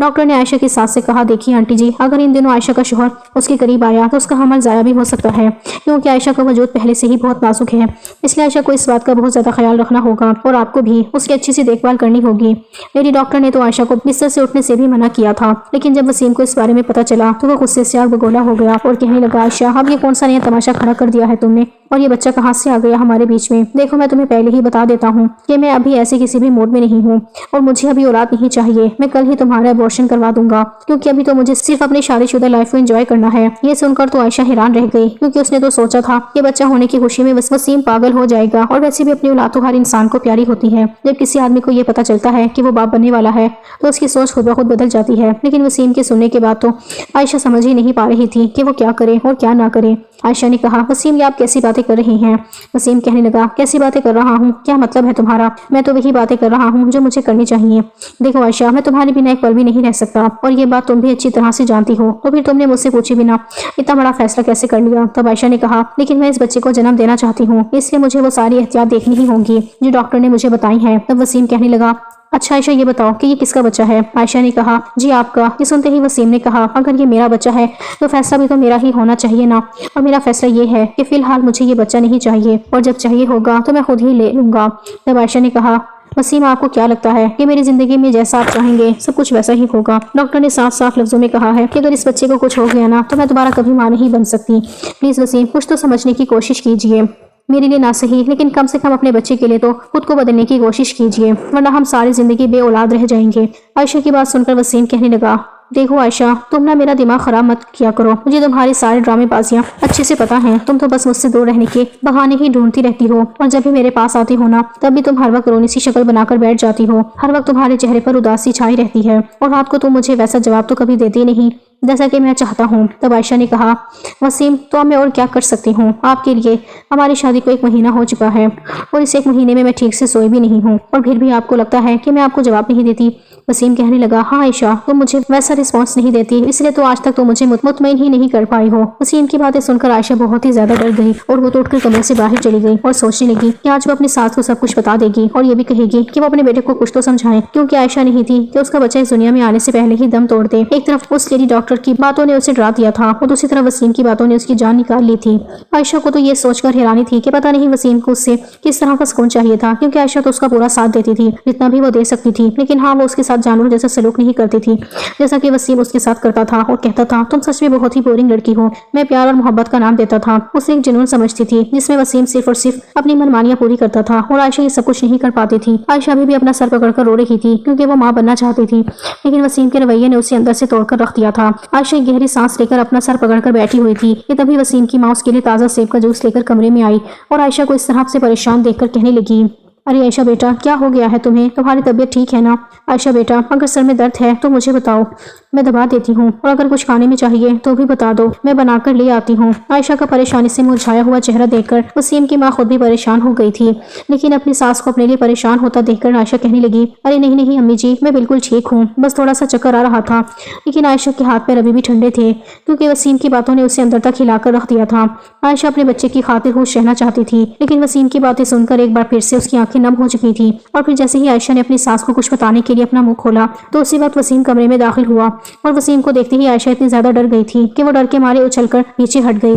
डॉक्टर ने आयशा की सास से कहा, देखिए आंटी जी, अगर इन दिनों आयशा का शौहर उसके करीब आया तो उसका हमल ज़ाया भी हो सकता है, क्योंकि आयशा का वजूद पहले से ही बहुत नाजुक है। इसलिए आयशा को इस बात का बहुत ज़्यादा ख्याल रखना होगा, और आपको भी उसकी अच्छी सी देखभाल करनी होगी। लेडी डॉक्टर ने तो आयशा को बिस्तर से उठने से भी मना किया था, लेकिन जब वसीम को इस बारे में पता चला तो वो गुस्से से आग बगोला हो गया और कहने लगा, आयशा, अब ये कौन सा नया तमाशा खड़ा कर दिया है तुमने, और ये बच्चा कहाँ से आ गया हमारे बीच में? देखो, मैं तुम्हें पहले ही बता देता हूँ कि मैं अभी ऐसे किसी भी मूड में नहीं हूँ, और मुझे अभी औलाद नहीं चाहिए। मैं कल ही तुम्हारा अबॉर्शन करवा दूंगा, क्योंकि अभी तो मुझे सिर्फ अपनी शादीशुदा लाइफ को एंजॉय करना है। ये सुनकर तो आयशा हैरान रह गई, क्योंकि उसने तो सोचा था कि बच्चा होने की खुशी में वसीम पागल हो जाएगा, और वैसे भी अपनी औलाद तो हर इंसान को प्यारी होती है। जब किसी आदमी को ये पता चलता है कि वो बाप बनने वाला है तो उसकी सोच खुद ब खुद बदल जाती है। लेकिन वसीम के सुनने के बाद तो आयशा समझ ही नहीं पा रही थी कि वो क्या करे और क्या ना करे। आयशा ने कहा, वसीम, ये आप कैसी बातें कर रही हैं? वसीम कहने लगा, कैसी बातें कर रहा हूँ? क्या मतलब है तुम्हारा? मैं तो वही बातें कर रहा हूँ जो मुझे करनी चाहिए। देखो आयशा, मैं तुम्हारे बिना एक पल भी नहीं रह सकता, और ये बात तुम भी अच्छी तरह से जानती हो, तो फिर तुमने मुझसे पूछे बिना इतना बड़ा फैसला कैसे कर लिया? तब आयशा ने कहा, लेकिन मैं इस बच्चे को जन्म देना चाहती हूँ, इसलिए मुझे वो सारी एहतियात देखनी ही होंगी जो डॉक्टर ने मुझे बताई है। तब वसीम कहने लगा, अच्छा आयशा, ये बताओ कि ये किसका बच्चा है? आयशा ने कहा, जी आपका। ये सुनते ही वसीम ने कहा, अगर ये मेरा बच्चा है तो फैसला भी तो मेरा ही होना चाहिए ना, और मेरा फैसला ये है कि फिलहाल मुझे ये बच्चा नहीं चाहिए, और जब चाहिए होगा तो मैं खुद ही ले लूंगा। तब आयशा ने कहा, वसीम, आपको क्या लगता है कि मेरी जिंदगी में जैसा आप चाहेंगे सब कुछ वैसा ही होगा? डॉक्टर ने साफ साफ लफ्जों में कहा है कि अगर इस बच्चे को कुछ हो गया ना तो मैं दोबारा कभी मां नहीं बन सकती। प्लीज वसीम, कुछ तो समझने की कोशिश कीजिए। میرے لیے نہ صحیح لیکن کم سے کم اپنے بچے کے لیے تو خود کو بدلنے کی کوشش کیجیے، ورنہ ہم ساری زندگی بے اولاد رہ جائیں گے۔ عائشہ کی بات سن کر وسیم کہنے لگا، دیکھو عائشہ، تم نہ میرا دماغ خراب مت کیا کرو، مجھے تمہاری ساری ڈرامے بازیاں اچھے سے پتا ہیں، تم تو بس مجھ سے دور رہنے کے بہانے ہی ڈھونڈتی رہتی ہو، اور جب بھی میرے پاس آتی ہو نا تب بھی تم ہر وقت رونی سی شکل بنا کر بیٹھ جاتی ہو، ہر وقت تمہارے چہرے پر اداسی چھائی رہتی ہے، اور رات کو تم مجھے ویسا جواب تو کبھی دیتی نہیں جیسا کہ میں چاہتا ہوں۔ تب عائشہ نے کہا، وسیم تو اب میں اور کیا کر سکتی ہوں آپ کے لیے؟ ہماری شادی کو 1 مہینہ ہو چکا ہے اور اس 1 مہینے میں ٹھیک سے سوئی بھی نہیں ہوں، اور پھر بھی آپ کو لگتا ہے کہ میں آپ کو جواب نہیں دیتی؟ وسیم کہنے لگا، ہاں عائشہ، تم مجھے ویسا رسپانس نہیں دیتی، اس لیے تو آج تک تو مجھے مطمئن ہی نہیں کر پائی ہو۔ وسیم کی باتیں سن کر عائشہ بہت ہی زیادہ ڈر گئی اور وہ تو اٹھ کر کمرے سے باہر چلی گئی اور سوچنے لگی کہ آج وہ اپنی ساس کو سب کچھ بتا دے گی اور یہ بھی کہے گی کہ وہ اپنے بیٹے کو کچھ تو سمجھائے، کیونکہ عائشہ نہیں تھی کہ اس کا بچہ اس دنیا میں آنے سے پہلے ہی دم توڑ دے۔ ایک طرف اس لیڈی ڈاکٹر کی باتوں نے اسے ڈرا دیا تھا اور دوسری طرف وسیم کی باتوں نے اس کی جان نکال لی تھی۔ عائشہ کو تو یہ سوچ کر حیرانی تھی کہ پتہ نہیں وسیم کو اس سے کس طرح کا سکون چاہیے تھا، کیونکہ عائشہ تو اس کا پورا ساتھ دیتی تھی جتنا بھی وہ دے سکتی تھی، لیکن ہاں وہ اس کے ساتھ جانور جیسا سلوک نہیں کرتی تھی جیسا کہ وسیم اس کے ساتھ کرتا تھا، اور کہتا تھا، تم سچ میں بہت ہی بورنگ لڑکی ہو۔ میں پیار اور محبت کا نام دیتا تھا، اسے ایک جنون سمجھتی تھی جس میں وسیم صرف اور صرف اپنی منمانیاں پوری کرتا تھا اور عائشہ یہ سب کچھ نہیں کر پاتی تھی۔ عائشہ ابھی بھی اپنا سر پکڑ کر رو رہی تھی کیونکہ وہ ماں بننا چاہتی تھی، لیکن وسیم کے رویے نے اسے اندر سے توڑ کر رکھ دیا تھا۔ عائشہ ایک گہری سانس لے کر اپنا سر پکڑ کر بیٹھی ہوئی تھی کہ تبھی وسیم کی ماں اس کے لیے تازہ سیب کا جوس لے کر کمرے میں آئی اور عائشہ کو اس طرح سے پریشان دیکھ کر کہنے لگی، ارے عائشہ بیٹا، کیا ہو گیا ہے تمہیں؟ تمہاری طبیعت ٹھیک ہے نا؟ عائشہ بیٹا، اگر سر میں درد ہے تو مجھے بتاؤ، میں دبا دیتی ہوں، اور اگر کچھ کھانے میں چاہیے تو بھی بتا دو، میں بنا کر لے آتی ہوں۔ عائشہ کا پریشانی سے مرجھایا ہوا چہرہ دیکھ کر وسیم کی ماں خود بھی پریشان ہو گئی تھی، لیکن اپنی ساس کو اپنے لیے پریشان ہوتا دیکھ کر عائشہ کہنے لگی، ارے نہیں نہیں امی جی، میں بالکل ٹھیک ہوں، بس تھوڑا سا چکر آ رہا تھا۔ لیکن عائشہ کے ہاتھ پیر ابھی بھی ٹھنڈے تھے کیونکہ وسیم کی باتوں نے اسے اندر تک ہلا کر رکھ دیا تھا۔ عائشہ اپنے بچے کی خاطر ہوش رہنا چاہتی تھی، لیکن وسیم کی باتیں سن کر ایک بار پھر سے اس کی آنکھیں نم ہو چکی تھی، اور پھر جیسے ہی عائشہ نے اپنی ساس کو کچھ بتانے کے لیے اپنا منہ کھولا تو اسی وقت وسیم کمرے میں داخل ہوا، اور وسیم کو دیکھتے ہی عائشہ اتنی زیادہ ڈر گئی تھی کہ وہ ڈر کے مارے اچھل کر پیچھے ہٹ گئی۔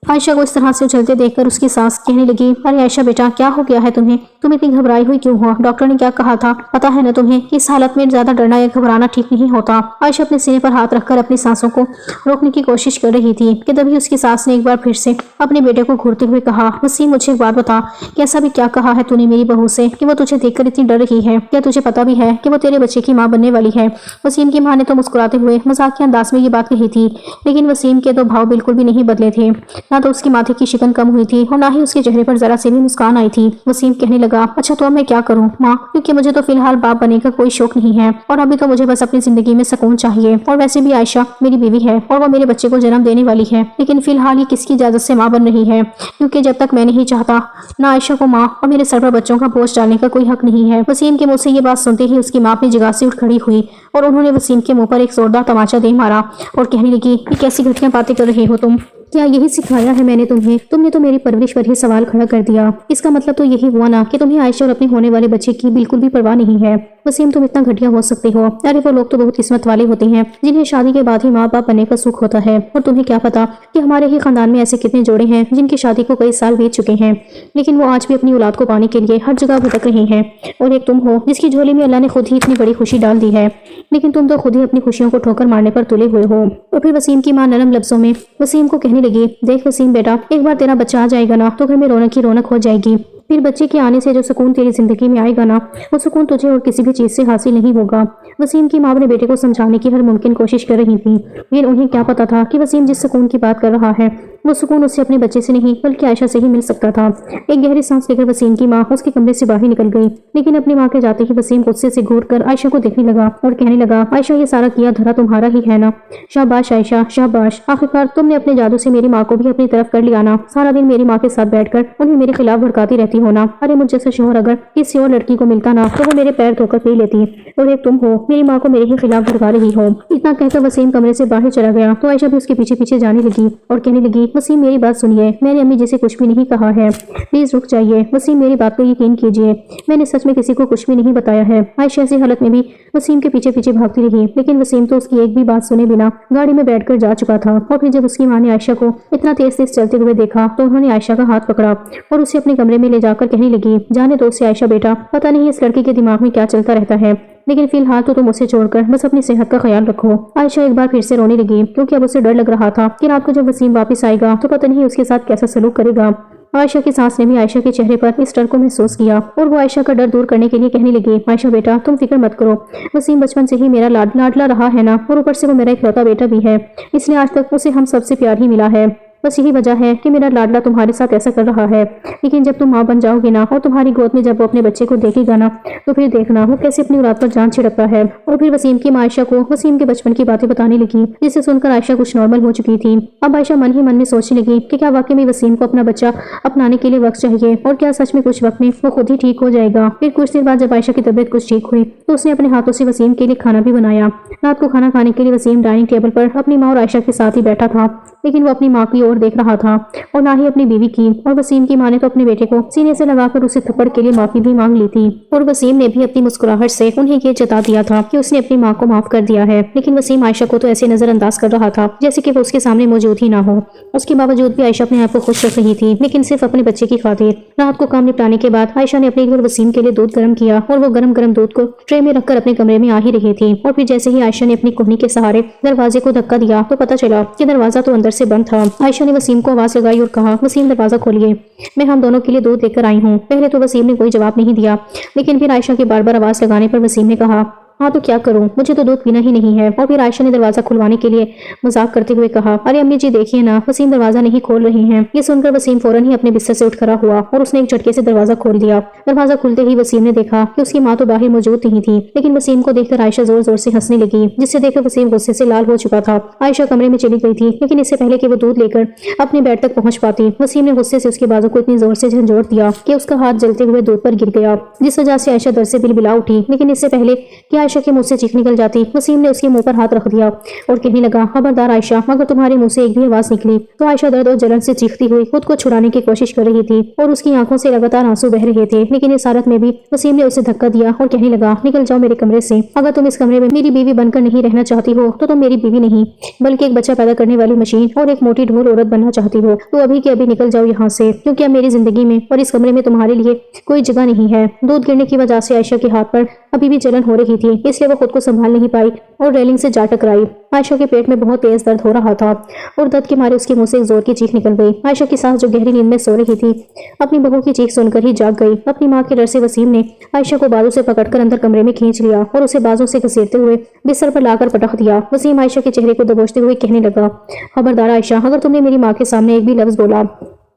عائشہ کو اس طرح سے اچھلتے دیکھ کر اس کی ساس کہنے لگی، ارے عائشہ بیٹا، کیا ہو گیا ہے تمہیں؟ تم اتنی گھبرائی ہوئی کیوں ہو؟ ڈاکٹر نے کیا کہا تھا؟ پتا ہے نا تمہیں کہ اس حالت میں زیادہ ڈرنا یا گھبرانا ٹھیک نہیں ہوتا۔ عائشہ اپنے سینے پر ہاتھ رکھ کر اپنی سانسوں کو روکنے کی کوشش کر رہی تھی کہ تبھی اس کی ساس نے ایک بار پھر سے اپنے بیٹے کو گھورتے ہوئے کہا، وسیم مجھے ایک بات بتا، کہ ایسا بھی کیا کہا ہے تو نے میری بہو سے کہ وہ تجھے دیکھ کر اتنی ڈر رہی ہے؟ کیا تجھے پتا بھی ہے کہ وہ تیرے بچے کی ماں بننے والی ہے؟ وسیم کی ماں نے تو مسکراتے ہوئے مذاقیہ انداز میں یہ بات کہی تھی، لیکن وسیم کے تو بھاؤ بالکل بھی نہیں بدلے تھے، نہ تو اس کی ماتھے کی شکن کم ہوئی تھی اور نہ ہی اس کے چہرے پر ذرا سے بھی مسکان آئی تھی۔ وسیم کہنے لگا، اچھا تو اب میں کیا کروں ماں، کیونکہ مجھے تو فی الحال باپ بنے کا کوئی شوق نہیں ہے، اور ابھی تو مجھے بس اپنی زندگی میں سکون چاہیے، اور ویسے بھی عائشہ میری بیوی ہے اور وہ میرے بچے کو جنم دینے والی ہے، لیکن فی الحال یہ کس کی اجازت سے ماں بن رہی ہے، کیونکہ جب تک میں نہیں چاہتا نہ عائشہ کو ماں اور میرے سر پر بچوں کا بوجھ ڈالنے کا کوئی حق نہیں ہے۔ وسیم کے منہ سے یہ بات سنتے ہی اس کی ماں اپنی جگہ سے اٹھ کھڑی ہوئی اور انہوں نے وسیم کے منہ پر ایک زوردار تماچا دے مارا اور کہنے لگی، یہ کیسی گھٹیا باتیں کر رہے ہو تم؟ کیا یہی سکھایا ہے میں نے تمہیں؟ تم نے تو میری پرورش پر ہی سوال کھڑا کر دیا، اس کا مطلب تو یہی ہوا نا کہ تمہیں عائشہ اور اپنے ہونے والے بچے کی بالکل بھی پرواہ نہیں ہے۔ وسیم تم اتنا گھٹیا ہو سکتے ہو؟ ارے وہ لوگ تو بہت قسمت والے ہوتے ہیں جنہیں شادی کے بعد ہی ماں باپ بننے کا سکھ ہوتا ہے، اور تمہیں کیا پتا کہ ہمارے ہی خاندان میں ایسے کتنے جوڑے ہیں جن کی شادی کو کئی سال بیت چکے ہیں، لیکن وہ آج بھی اپنی اولاد کو پانے کے لیے ہر جگہ بھٹک رہے ہیں، اور ایک تم ہو جس کی جھولی میں اللہ نے خود ہی اتنی بڑی خوشی ڈال دی ہے، لیکن تم تو خود ہی اپنی خوشیوں کو ٹھوکر مارنے پر تلے ہوئے ہو۔ اور پھر وسیم کی ماں نرم لفظوں میں وسیم کو کہنے لگی، دیکھ وسیم بیٹا، ایک بار تیرا بچہ آ جائے گا نا تو گھر میں رونق ہی رونق ہو جائے گی، پھر بچے کے آنے سے جو سکون تیری زندگی میں آئے گا نا، وہ سکون تجھے اور کسی بھی چیز سے حاصل نہیں ہوگا۔ وسیم کی ماں اپنے بیٹے کو سمجھانے کی ہر ممکن کوشش کر رہی تھی، لیکن انہیں کیا پتا تھا کہ وسیم جس سکون کی بات کر رہا ہے وہ سکون اسے اپنے بچے سے نہیں بلکہ عائشہ سے ہی مل سکتا تھا۔ ایک گہری سانس لے کر وسیم کی ماں اس کے کمرے سے باہر نکل گئی، لیکن اپنی ماں کے جاتے ہی وسیم غصے سے گھور کر عائشہ کو دیکھنے لگا اور کہنے لگا، عائشہ یہ سارا کیا دھرا تمہارا ہی ہے نا؟ شاباش عائشہ شاباش، آخرکار تم نے اپنے جادو سے میری ماں کو بھی اپنی طرف کر لیا نا، سارا دن میری ماں کے ساتھ بیٹھ کر انہیں میرے خلاف بھڑکاتی رہتی ہو نا۔ ارے مجھ جیسا شوہر اگر کسی اور لڑکی کو ملتا نا تو وہ میرے پیر دھو کر پی لیتی، اور ایک تم ہو میری ماں کو میرے ہی خلاف بھڑکا رہی ہو۔ اتنا کہہ کر وسیم کمرے سے باہر چلا گیا تو عائشہ بھی اس کے پیچھے پیچھے جانے لگی اور کہنے لگی، وسیم میری بات سنیے، میں نے امی جی سے کچھ بھی نہیں کہا ہے، پلیز رک جائیے، وسیم میری بات کو یقین کیجیے، میں نے سچ میں کسی کو کچھ بھی نہیں بتایا ہے۔ عائشہ ایسی حالت میں بھی وسیم کے پیچھے پیچھے بھاگتی رہی، لیکن وسیم تو اس کی ایک بھی بات سنے بنا گاڑی میں بیٹھ کر جا چکا تھا، اور پھر جب اس کی ماں نے عائشہ کو اتنا تیز تیز چلتے ہوئے دیکھا تو انہوں نے عائشہ کا ہاتھ پکڑا اور اسے اپنے کمرے میں لے جا کر کہنے لگی، جانے دو اسے عائشہ بیٹا، پتہ نہیں اس لڑکی کے دماغ میں کیا چلتا رہتا ہے، لیکن فی الحال تو تم اسے چھوڑ کر بس اپنی صحت کا خیال رکھو۔ عائشہ ایک بار پھر سے رونے لگی کیونکہ اب اسے ڈر لگ رہا تھا کہ رات کو جب وسیم واپس آئے گا تو پتہ نہیں اس کے ساتھ کیسا سلوک کرے گا۔ عائشہ کی سانس نے بھی عائشہ کے چہرے پر اس ڈر کو محسوس کیا اور وہ عائشہ کا ڈر دور کرنے کے لیے کہنے لگی، عائشہ بیٹا تم فکر مت کرو، وسیم بچپن سے ہی میرا لاڈلا رہا ہے نا، اور اوپر سے وہ میرا اکلوتا بیٹا بھی ہے، اس لیے آج تک اسے ہم سب سے پیار ہی ملا ہے۔ بس یہی وجہ ہے کہ میرا لاڈلا تمہارے ساتھ ایسا کر رہا ہے، لیکن جب تم ماں بن جاؤ گی نا اور تمہاری گود میں جب وہ اپنے بچے کو دیکھے گا نا تو پھر دیکھنا وہ کیسے اپنی اولاد پر جان چھڑکتا ہے۔ اور پھر وسیم کی ماں عائشہ کو وسیم کے بچپن کی باتیں بتانے لگی، جسے سن کر عائشہ کچھ نارمل ہو چکی تھی۔ اب عائشہ من ہی من میں سوچنے لگی کہ کیا واقعی میں وسیم کو اپنا بچہ اپنانے کے لیے وقت چاہیے، اور کیا سچ میں کچھ وقت میں وہ خود ہی ٹھیک ہو جائے گا۔ پھر کچھ دیر بعد جب عائشہ کی طبیعت کچھ ٹھیک ہوئی تو اس نے اپنے ہاتھوں سے وسیم کے لیے کھانا بھی بنایا۔ رات کو کھانا کھانے کے لیے وسیم ڈائننگ ٹیبل پر اپنی ماں اور عائشہ کے ساتھ ہی بیٹھا تھا، لیکن وہ اپنی ماں کی اور دیکھ رہا تھا اور نہ ہی اپنی بیوی کی، اور وسیم کی ماں نے تو اپنے بیٹے کو سینے سے لگا کر اسے تھپڑ کے لیے معافی بھی مانگ لی تھی، اور وسیم نے بھی اپنی مسکراہٹ سے انہیں یہ جتا دیا تھا کہ اس نے اپنی ماں کو معاف کر دیا ہے۔ لیکن وسیم عائشہ کو تو ایسے نظر انداز کر رہا تھا جیسے کہ وہ اس کے سامنے موجود ہی نہ ہو۔ اس کے باوجود بھی عائشہ اپنے آپ کو خوش رکھ رہی تھی، لیکن صرف اپنے بچے کی خاطر۔ رات کو کام نپٹانے کے بعد عائشہ نے اپنے لیے وسیم کے لیے دودھ گرم کیا، اور وہ گرم گرم دودھ کو ٹرے میں رکھ کر اپنے کمرے میں آ ہی رہی تھی، اور پھر جیسے ہی عائشہ نے اپنی کوہنی کے سہارے دروازے کو دھکا دیا تو پتہ چلا کہ دروازہ تو اندر سے بند تھا۔ عائشہ نے وسیم کو آواز لگائی اور کہا، وسیم دروازہ کھولیے، میں ہم دونوں کے لیے دودھ لے کر آئی ہوں۔ پہلے تو وسیم نے کوئی جواب نہیں دیا، لیکن پھر عائشہ کی بار بار آواز لگانے پر وسیم نے کہا، ہاں تو کیا کروں، مجھے تو دودھ پینا ہی نہیں ہے۔ اور پھر عائشہ نے دروازہ کھلوانے کے لیے مذاق کرتے ہوئے کہا، ارے امی جی دیکھیے نا، وسیم دروازہ نہیں کھول رہی ہیں۔ یہ سن کر وسیم فوراً ہی اپنے بستر سے اٹھ کھڑا ہوا اور اس نے ایک جھٹکے سے دروازہ کھول دیا۔ دروازہ کھلتے ہی وسیم نے دیکھا کہ اس کی ماں تو باہر موجود نہیں تھی، لیکن وسیم کو دیکھ کر عائشہ زور زور سے ہنسنے لگی، جس سے دیکھ کر وسیم غصے سے لال ہو چکا تھا۔ عائشہ کمرے میں چلی گئی تھی، لیکن اس سے پہلے کہ وہ دودھ لے کر اپنے بیڈ تک پہنچ پاتی، وسیم نے غصے سے اس کے بازو کو اتنی زور سے جھنجھوڑ دیا کہ اس کا ہاتھ جلتے ہوئے دودھ پر گر گیا، جس وجہ سے عائشہ در سے بلبلا اٹھی۔ لیکن اس سے پہلے کہ عائشہ کے منہ سے چیخ نکل جاتی، وسیم نے اس کے منہ پر ہاتھ رکھ دیا اور کہنے لگا، خبردار عائشہ، اگر تمہارے منہ سے ایک بھی آواز نکلی تو۔ عائشہ درد اور جلن سے چیختی ہوئی خود کو چھڑانے کی کوشش کر رہی تھی اور اس کی آنکھوں سے لگاتار آنسو بہ رہے تھے، لیکن اس حالت میں بھی وسیم نے اسے دھکا دیا اور کہنے لگا، نکل جاؤ میرے کمرے سے، اگر تم اس کمرے میں میری بیوی بن کر نہیں رہنا چاہتی ہو تو تم میری بیوی نہیں بلکہ ایک بچہ پیدا کرنے والی مشین اور ایک موٹی ڈھول عورت بننا چاہتی ہو تو ابھی کے ابھی نکل جاؤ یہاں سے، کیونکہ اب میری زندگی میں اور اس کمرے میں تمہارے لیے کوئی جگہ نہیں ہے۔ دودھ گرنے کی وجہ سے عائشہ کے ہاتھ پر ابھی بھی جلن ہو رہی تھی، اس لیے وہ خود کو سنبھال نہیں پائی اور ریلنگ سے جا ٹکرائی۔ عائشہ کے پیٹ میں بہت تیز درد ہو رہا تھا اور درد کے مارے اس کے منہ سے ایک زور کی چیخ نکل گئی۔ عائشہ کی ساس جو گہری نیند میں سو رہی تھی اپنی بہو کی چیخ سن کر ہی جاگ گئی۔ اپنی ماں کے ڈر سے وسیم نے عائشہ کو بازو سے پکڑ کر اندر کمرے میں کھینچ لیا اور اسے بازو سے گھسیٹتے ہوئے بستر پر لا کر پٹخ دیا۔ وسیم عائشہ کے چہرے کو دبوچتے ہوئے کہنے لگا، خبردار عائشہ، اگر تم نے میری ماں کے سامنے ایک بھی لفظ بولا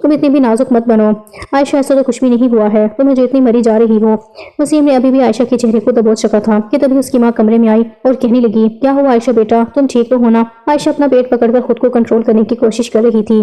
تم اتنی بھی نازک مت بنو۔ عائشہ ایسا تو کچھ بھی نہیں ہوا ہے، تم جو اتنی مری جا رہی ہو۔ وسیم نے ابھی بھی عائشہ کے چہرے کو دبوچ چکا تھا کہ تبھی اس کی ماں کمرے میں آئی اور کہنے لگی، کیا ہوا عائشہ بیٹا، تم ٹھیک تو ہونا؟ عائشہ اپنا پیٹ پکڑ کر خود کو کنٹرول کرنے کی کوشش کر رہی تھی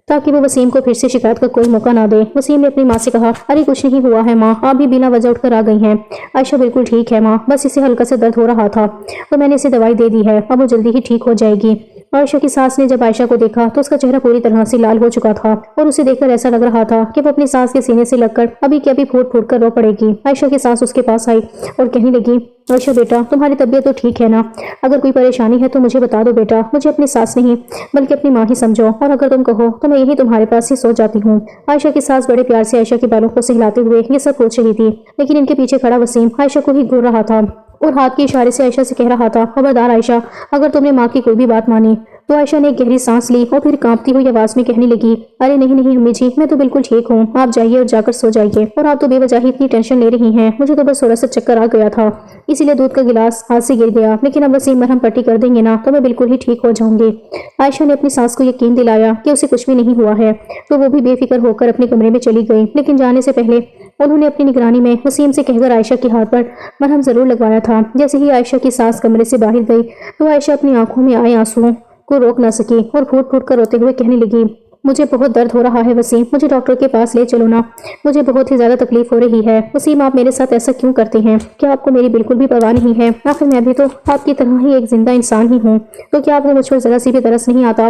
تاکہ وہ وسیم کو پھر سے شکایت کا کوئی موقع نہ دے۔ وسیم نے اپنی ماں سے کہا، ارے کچھ نہیں ہوا ہے ماں، آپ بھی بنا وجہ اٹھ کر آ گئی ہیں۔ عائشہ بالکل ٹھیک ہے ماں، بس اسے ہلکا سے درد ہو رہا تھا تو میں نے اسے دوائی دے دی ہے، اب وہ جلدی ہی ٹھیک ہو جائے گی۔ عائشہ کی ساس نے جب عائشہ کو دیکھا تو اس کا چہرہ پوری طرح سے لال ہو چکا تھا اور اسے دیکھ کر ایسا لگ رہا تھا کہ وہ اپنی ساس کے سینے سے لگ کر ابھی کے ابھی پھوٹ پھوٹ کر رو پڑے گی۔ عائشہ کی ساس اس کے پاس آئی اور کہنے لگی، عائشہ بیٹا، تمہاری طبیعت تو ٹھیک ہے نا؟ اگر کوئی پریشانی ہے تو مجھے بتا دو بیٹا، مجھے اپنی ساس نہیں بلکہ اپنی ماں ہی سمجھو، اور اگر تم کہو تو میں یہی تمہارے پاس ہی سو جاتی ہوں۔ عائشہ کی ساس بڑے پیار سے عائشہ کے بالوں کو سہلاتے ہوئے یہ سب پوچھ رہی تھی، لیکن ان کے پیچھے کھڑا وسیم عائشہ کو ہی گھور رہا تھا اور ہاتھ کے اشارے سے عائشہ سے کہہ رہا تھا، خبردار عائشہ، اگر تم نے ماں کی کوئی بھی بات مانی تو۔ عائشہ نے ایک گہری سانس لی اور پھر کانپتی ہوئی آواز میں کہنے لگی، ارے نہیں نہیں امی جی، میں تو بالکل ٹھیک ہوں، آپ جائیے اور جا کر سو جائیے، اور آپ تو بے وجہ ہی اتنی ٹینشن لے رہی ہیں، مجھے تو بس تھوڑا سا چکر آ گیا تھا، اسی لیے دودھ کا گلاس ہاتھ سے گر گیا، لیکن اب وسیم مرہم پٹی کر دیں گے نا تو میں بالکل ہی ٹھیک ہو جاؤں گی۔ عائشہ نے اپنی ساس کو یقین دلایا کہ اسے کچھ بھی نہیں ہوا ہے تو وہ بھی بے فکر ہو کر اپنے کمرے میں چلی گئی، لیکن جانے سے پہلے انہوں نے اپنی نگرانی میں وسیم سے کہہ کر عائشہ کے ہاتھ پر مرہم ضرور لگوایا تھا۔ جیسے ہی عائشہ کی ساس کمرے سے باہر گئی تو عائشہ اپنی آنکھوں میں آئے آنسوؤں کو روک نہ سکی اور پھوٹ پھوٹ کر روتے ہوئے کہنے لگی، مجھے بہت درد ہو رہا ہے وسیم، مجھے ڈاکٹر کے پاس لے چلو نا، مجھے بہت ہی زیادہ تکلیف ہو رہی ہے۔ وسیم، آپ میرے ساتھ ایسا کیوں کرتے ہیں؟ کیا آپ کو میری بالکل بھی پرواہ نہیں ہے؟ آخر میں بھی تو آپ کی طرح ہی ایک زندہ انسان ہی ہوں، تو کیا آپ کو مجھ پر ذرا سی بھی ترس نہیں آتا؟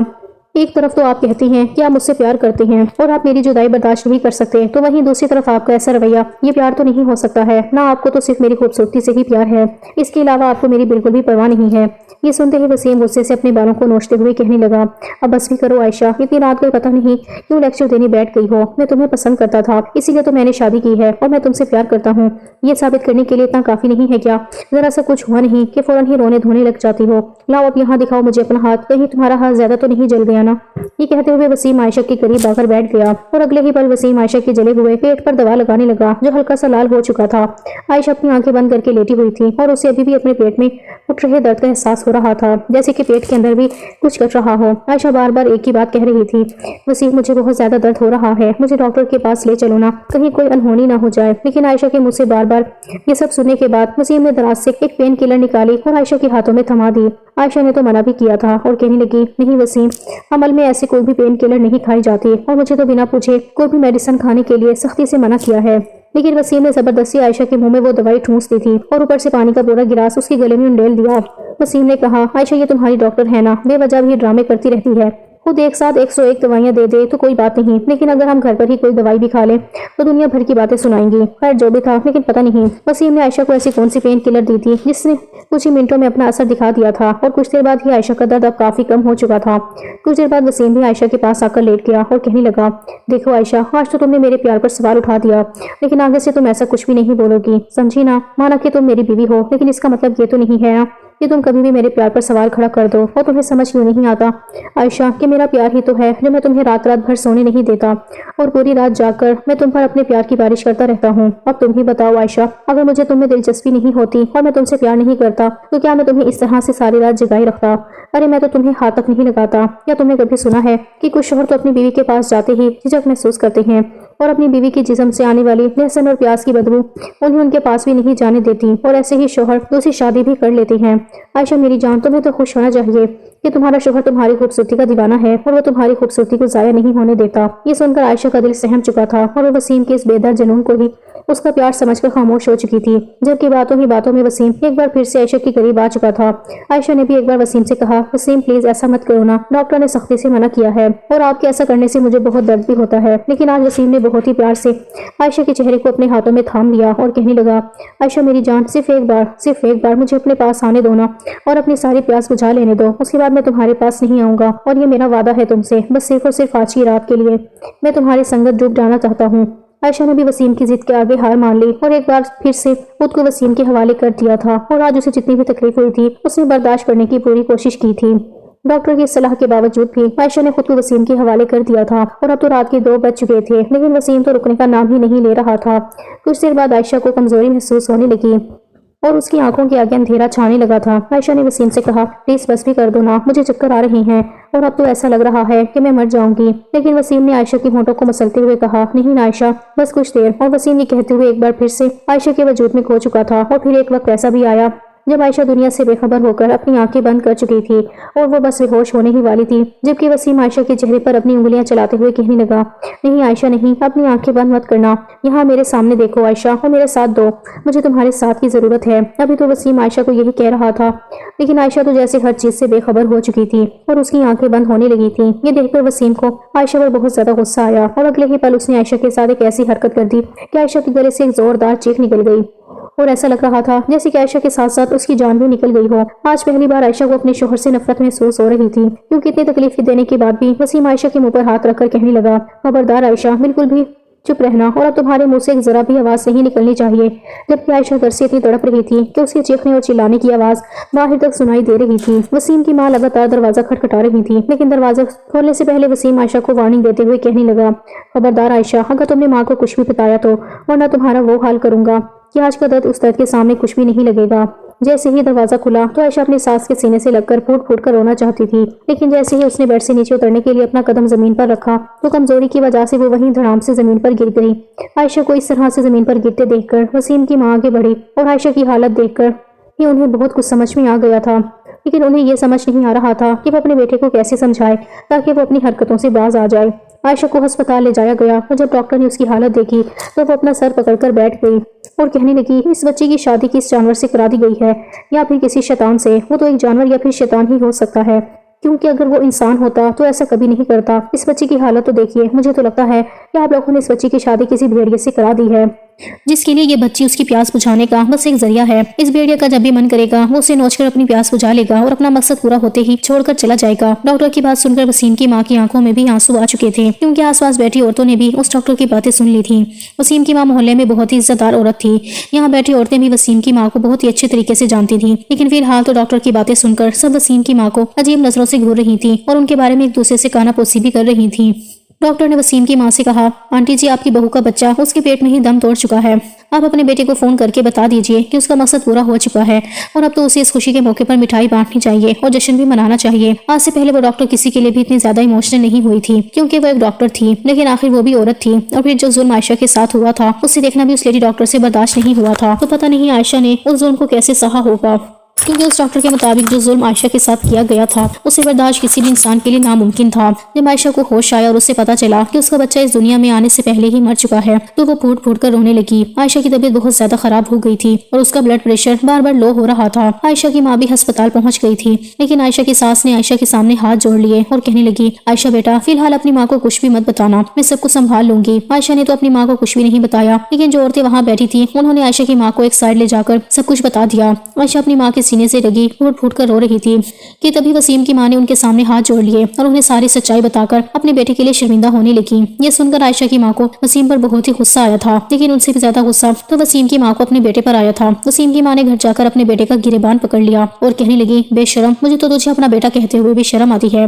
ایک طرف تو آپ کہتی ہیں کہ آپ مجھ سے پیار کرتے ہیں اور آپ میری جدائی برداشت نہیں کر سکتے، تو وہیں دوسری طرف آپ کا ایسا رویہ، یہ پیار تو نہیں ہو سکتا ہے نا؟ آپ کو تو صرف میری خوبصورتی سے ہی پیار ہے، اس کے علاوہ آپ کو میری بالکل بھی پرواہ نہیں ہے۔ یہ سنتے ہی وسیم غصے سے اپنے بالوں کو نوچتے ہوئے کہنے لگا، اب بس بھی کرو عائشہ، اتنی رات کو پتہ نہیں کیوں لیکچر دینے بیٹھ گئی ہو، میں تمہیں پسند کرتا تھا اسی لیے تو میں نے شادی کی ہے اور میں تم سے پیار کرتا ہوں، یہ ثابت کرنے کے لیے اتنا کافی نہیں ہے کیا؟ ذرا سا کچھ ہوا نہیں کہ فوراً ہی رونے دھونے لگ جاتی ہو؟ لاؤ اب یہاں دکھاؤ مجھے اپنا ہاتھ، کہیں تمہارا ہاتھ زیادہ تو نہیں جل گیا ना। ये कहते हुए वसीम आयशा के करीब आकर बैठ गया और अगले ही पल वसीम आयशा के जले हुए पेट पर दवा लगाने लगा जो हल्का सा लाल हो चुका था। आयशा अपनी आंखें बंद करके लेटी हुई थी और उसे अभी भी अपने पेट में उठ रहे दर्द का एहसास हो रहा था, जैसे कि पेट के अंदर भी कुछ कट रहा हो। आयशा बार बार एक ही बात कह रही थी, वसीम मुझे बहुत ज्यादा दर्द हो रहा है, मुझे डॉक्टर के पास ले चलो ना, कहीं कोई अनहोनी ना हो जाए। लेकिन आयशा के मुंह से बार बार ये सब सुनने के बाद वसीम ने दराज से एक पेन किलर निकाली और आयशा के हाथों में थमा दी। आयशा ने तो मना भी किया था और कहने लगी, नहीं वसीम, अमल में ऐसी कोई भी पेन किलर नहीं खाई जाती और मुझे तो बिना पूछे कोई भी मेडिसिन खाने के लिए सख्ती से मना किया है। लेकिन वसीम ने जबरदस्ती आयशा के मुंह में वो दवाई ठूंस दी थी और ऊपर से पानी का पूरा गिलास उसके गले में उंडेल दिया। वसीम ने कहा, आयशा ये तुम्हारी डॉक्टर है ना, बेवजह भी ड्रामे करती रहती है, खुद एक साथ 101 दवाइयां दे दे तो कोई बात नहीं, लेकिन अगर हम घर पर ही कोई दवाई भी खा लें तो दुनिया भर की बातें सुनाएंगी। खैर जो भी था, लेकिन पता नहीं वसीम ने आयशा को ऐसी कौन सी पेन किलर दी थी जिसने कुछ ही मिनटों में अपना असर दिखा दिया था और कुछ देर बाद ही आयशा का दर्द अब काफी कम हो चुका था। कुछ देर बाद वसीम भी आयशा के पास आकर लेट गया और कहने लगा, देखो आयशा, आज तो तुमने मेरे प्यार पर सवाल उठा दिया, लेकिन आगे से तुम ऐसा कुछ भी नहीं बोलोगी, समझी ना। माना कि तुम मेरी बीवी हो, लेकिन इसका मतलब ये तो नहीं है ना कि तुम कभी भी मेरे प्यार पर सवाल खड़ा कर दो। और तुम्हें समझ क्यों नहीं आता आयशा कि मेरा प्यार ही तो है जो मैं तुम्हें रात रात भर सोने नहीं देता और पूरी रात जाकर मैं तुम पर अपने प्यार की बारिश करता रहता हूँ। अब तुम ही बताओ आयशा, अगर मुझे तुम्हें दिलचस्पी नहीं होती और मैं तुमसे प्यार नहीं करता तो क्या मैं तुम्हें इस तरह से सारी रात जगाए रखता? अरे मैं तो तुम्हें हाथ तक नहीं लगाता। या तुमने कभी सुना है कि कुछ शौहर तो अपनी बीवी के पास जाते ही झिझक महसूस करते हैं और अपनी बीवी की जिस्म से आने वाली लहसुन और प्याज की बदबू उन्हें उनके पास भी नहीं जाने देती और ऐसे ही शौहर दूसरी शादी भी कर लेते हैं। आयशा मेरी जान, तुम्हें तो खुश होना चाहिए कि तुम्हारा शौहर तुम्हारी खूबसूरती का दीवाना है और वो तुम्हारी खूबसूरती को जाया नहीं होने देता। ये सुनकर आयशा का दिल सहम चुका था और वो वसीम के इस बेदर्द जुनून को ही उसका प्यार समझकर खामोश हो चुकी थी। जबकि बातों ही बातों में वसीम एक बार फिर से आयशा के करीब आ चुका था। आयशा ने भी एक बार वसीम से कहा, वसीम प्लीज ऐसा मत करो ना, डॉक्टर ने सख्ती से मना किया है और आपके ऐसा करने से मुझे बहुत दर्द भी होता है। लेकिन आज वसीम ने बहुत ही प्यार से आयशा के चेहरे को अपने हाथों में थाम लिया और कहने लगा, आयशा मेरी जान, सिर्फ एक बार मुझे अपने पास आने दो ना और अपनी सारी प्यास बुझा लेने दो, उसके बाद मैं तुम्हारे पास नहीं आऊंगा और ये मेरा वादा है तुमसे, बस सिर्फ और सिर्फ आज की रात के लिए मैं तुम्हारी संगत डूब जाना चाहता हूँ। आयशा ने भी वसीम की जिद के आगे हार मान ली और एक बार फिर से खुद को वसीम के हवाले कर दिया था और आज उसे जितनी भी तकलीफ हुई थी उसने बर्दाश्त करने की पूरी कोशिश की थी। डॉक्टर की सलाह के बावजूद भी आयशा ने खुद को वसीम के हवाले कर दिया था और अब तो रात के 2 बज चुके थे, लेकिन वसीम तो रुकने का नाम ही नहीं ले रहा था। कुछ देर बाद आयशा को कमजोरी महसूस होने लगी और उसकी आंखों के आगे अंधेरा छाने लगा था। आयशा ने वसीम से कहा, प्लीज बस भी कर दो ना, मुझे चक्कर आ रहे हैं और अब तो ऐसा लग रहा है कि मैं मर जाऊंगी। लेकिन वसीम ने आयशा की होंठों को मसलते हुए कहा, नहीं ना आयशा, बस कुछ देर। और वसीम ये कहते हुए एक बार फिर से आयशा के वजूद में खो चुका था। और फिर एक वक्त ऐसा भी आया जब आयशा दुनिया से बेखबर होकर अपनी आंखें बंद कर चुकी थी और वो बस बेहोश होने ही वाली थी, जबकि वसीम आयशा के चेहरे पर अपनी उंगलियां चलाते हुए कहने लगा, नहीं आयशा नहीं, अपनी आंखें बंद मत करना, यहाँ मेरे सामने देखो आयशा और मेरे साथ दो, मुझे तुम्हारे साथ की जरूरत है। अभी तो वसीम आयशा को यही कह रहा था, लेकिन आयशा तो जैसे हर चीज से बेखबर हो चुकी थी और उसकी आंखें बंद होने लगी थी। ये देखकर वसीम को आयशा पर बहुत ज्यादा गुस्सा आया और अगले ही पल उसने आयशा के साथ एक ऐसी हरकत कर दी कि आयशा के गले से एक जोरदार चीख निकल गई और ऐसा लग रहा था जैसे कि आयशा के साथ साथ उसकी जान भी निकल गई हो। आज पहली बार आयशा को अपने शोहर से नफरत महसूस हो रही थी, क्योंकि इतनी तकलीफ देने के बाद भी वसीम आयशा के मुंह पर हाथ रखकर कहने लगा, खबरदार आयशा, बिल्कुल भी चुप रहना और अब तुम्हारे मुंह से एक जरा भी आवाज नहीं निकलनी चाहिए। जबकि आयशा घर से इतनी तड़प रही थी कि उसके चीखने और चिल्लाने की आवाज बाहर तक सुनाई दे रही थी। वसीम की मां लगातार दरवाजा खटखटा रही थी, लेकिन दरवाजा खोलने से पहले वसीम आयशा को वार्निंग देते हुए कहने लगा, खबरदार आयशा, अगर तुमने माँ को कुछ भी बताया तो वरना तुम्हारा वो हाल करूंगा कि आज का दर्द उस दर्द के सामने कुछ भी नहीं लगेगा। जैसे ही दरवाजा खुला तो आयशा अपनी सास के सीने से लगकर फूट फूट कर रोना चाहती थी, लेकिन जैसे ही उसने बेड से नीचे उतरने के लिए अपना कदम जमीन पर रखा तो कमजोरी की वजह से वो वहीं धड़ाम से जमीन पर गिर गई। आयशा को इस तरह से जमीन पर गिरते देखकर वसीम की मां आगे बढ़ी और आयशा की हालत देखकर ही उन्हें बहुत कुछ समझ में आ गया था, लेकिन उन्हें यह समझ नहीं आ रहा था कि वो अपने बेटे को कैसे समझाए ताकि वो अपनी हरकतों से बाज आ जाए। आयशा को अस्पताल ले जाया गया और जब डॉक्टर ने उसकी हालत देखी तो वो अपना सर पकड़कर बैठ गई और कहने लगी, इस बच्चे की शादी किस जानवर से करा दी गई है या फिर किसी शैतान से। वो तो एक जानवर या फिर शैतान ही हो सकता है, क्योंकि अगर वो इंसान होता तो ऐसा कभी नहीं करता। इस बच्चे की हालत तो देखिए, मुझे तो लगता है कि आप लोगों ने इस बच्चे की शादी किसी भेड़िए से करा दी है। जिसके लिए ये बच्ची उसकी प्यास बुझाने का बस एक जरिया है। इस भेड़िया का जब भी मन करेगा वो उसे नोच कर अपनी प्यास बुझा लेगा और अपना मकसद पूरा होते ही छोड़कर चला जाएगा। डॉक्टर की बात सुनकर वसीम की माँ की आंखों में भी आंसू आ चुके थे, क्योंकि आसपास बैठी औरतों ने भी उस डॉक्टर की बातें सुन ली थी। वसीम की माँ मोहल्ले में बहुत ही इज्जतदार औरत थी। यहाँ बैठी औरतें भी वसीम की माँ को बहुत ही अच्छे तरीके से जानती थी, लेकिन फिलहाल तो डॉक्टर की बातें सुनकर सब वसीम की माँ को अजीब नजरों से घूर रही थी और उनके बारे में एक दूसरे से कानाफूसी भी कर रही थी। डॉक्टर ने वसीम की माँ से कहा, आंटी जी, आपकी बहू का बच्चा उसके पेट में ही दम तोड़ चुका है। आप अपने बेटे को फोन करके बता दीजिए कि उसका मकसद पूरा हो चुका है और अब तो उसे इस खुशी के मौके पर मिठाई बांटनी चाहिए और जश्न भी मनाना चाहिए। आज से पहले वो डॉक्टर किसी के लिए भी इतनी ज्यादा इमोशनल नहीं हुई थी, क्योंकि वो एक डॉक्टर थी, लेकिन आखिर वो भी औरत थी। और फिर जो जुल्म आयशा के साथ हुआ था उसे देखना भी उस लेडी डॉक्टर से बर्दाश्त नहीं हुआ था। तो पता नहीं आयशा ने उस जुल्म को कैसे सहा होगा, क्योंकि उस डॉक्टर के मुताबिक जो जुल्म आयशा के साथ किया गया था उसे बर्दाश्त किसी भी इंसान के लिए नामुमकिन था। जब आयशा को होश आया और उसे पता चला कि उसका बच्चा इस दुनिया में आने से पहले ही मर चुका है, तो वो फूट फूट कर रोने लगी। आयशा की तबीयत बहुत ज्यादा खराब हो गई थी और उसका ब्लड प्रेशर बार बार लो हो रहा था। आयशा की माँ भी अस्पताल पहुंच गई थी, लेकिन आयशा की सास ने आयशा के सामने हाथ जोड़ लिए और कहने लगी, आयशा बेटा, फिलहाल अपनी माँ को कुछ भी मत बताना, मैं सब कुछ संभाल लूंगी। आयशा ने तो अपनी माँ को कुछ भी नहीं बताया, लेकिन जो औरतें वहाँ बैठी थी उन्होंने आयशा की माँ को एक साइड ले जाकर सब कुछ बता दिया। आयशा अपनी माँ के सीने से लगी फूट फूट कर रो रही थी कि तभी वसीम की माँ ने उनके सामने हाथ जोड़ लिए और उन्हें सारी सच्चाई बताकर अपने बेटे के लिए शर्मिंदा होने लगी। ये सुनकर आयशा की माँ को वसीम पर बहुत ही गुस्सा आया था, लेकिन उनसे भी ज्यादा गुस्सा तो वसीम की माँ को अपने बेटे पर आया था। वसीम की माँ ने घर जाकर अपने बेटे का गिरेबान पकड़ लिया और कहने लगी, बेशरम, मुझे तो तुझे अपना बेटा कहते हुए भी शर्म आती है।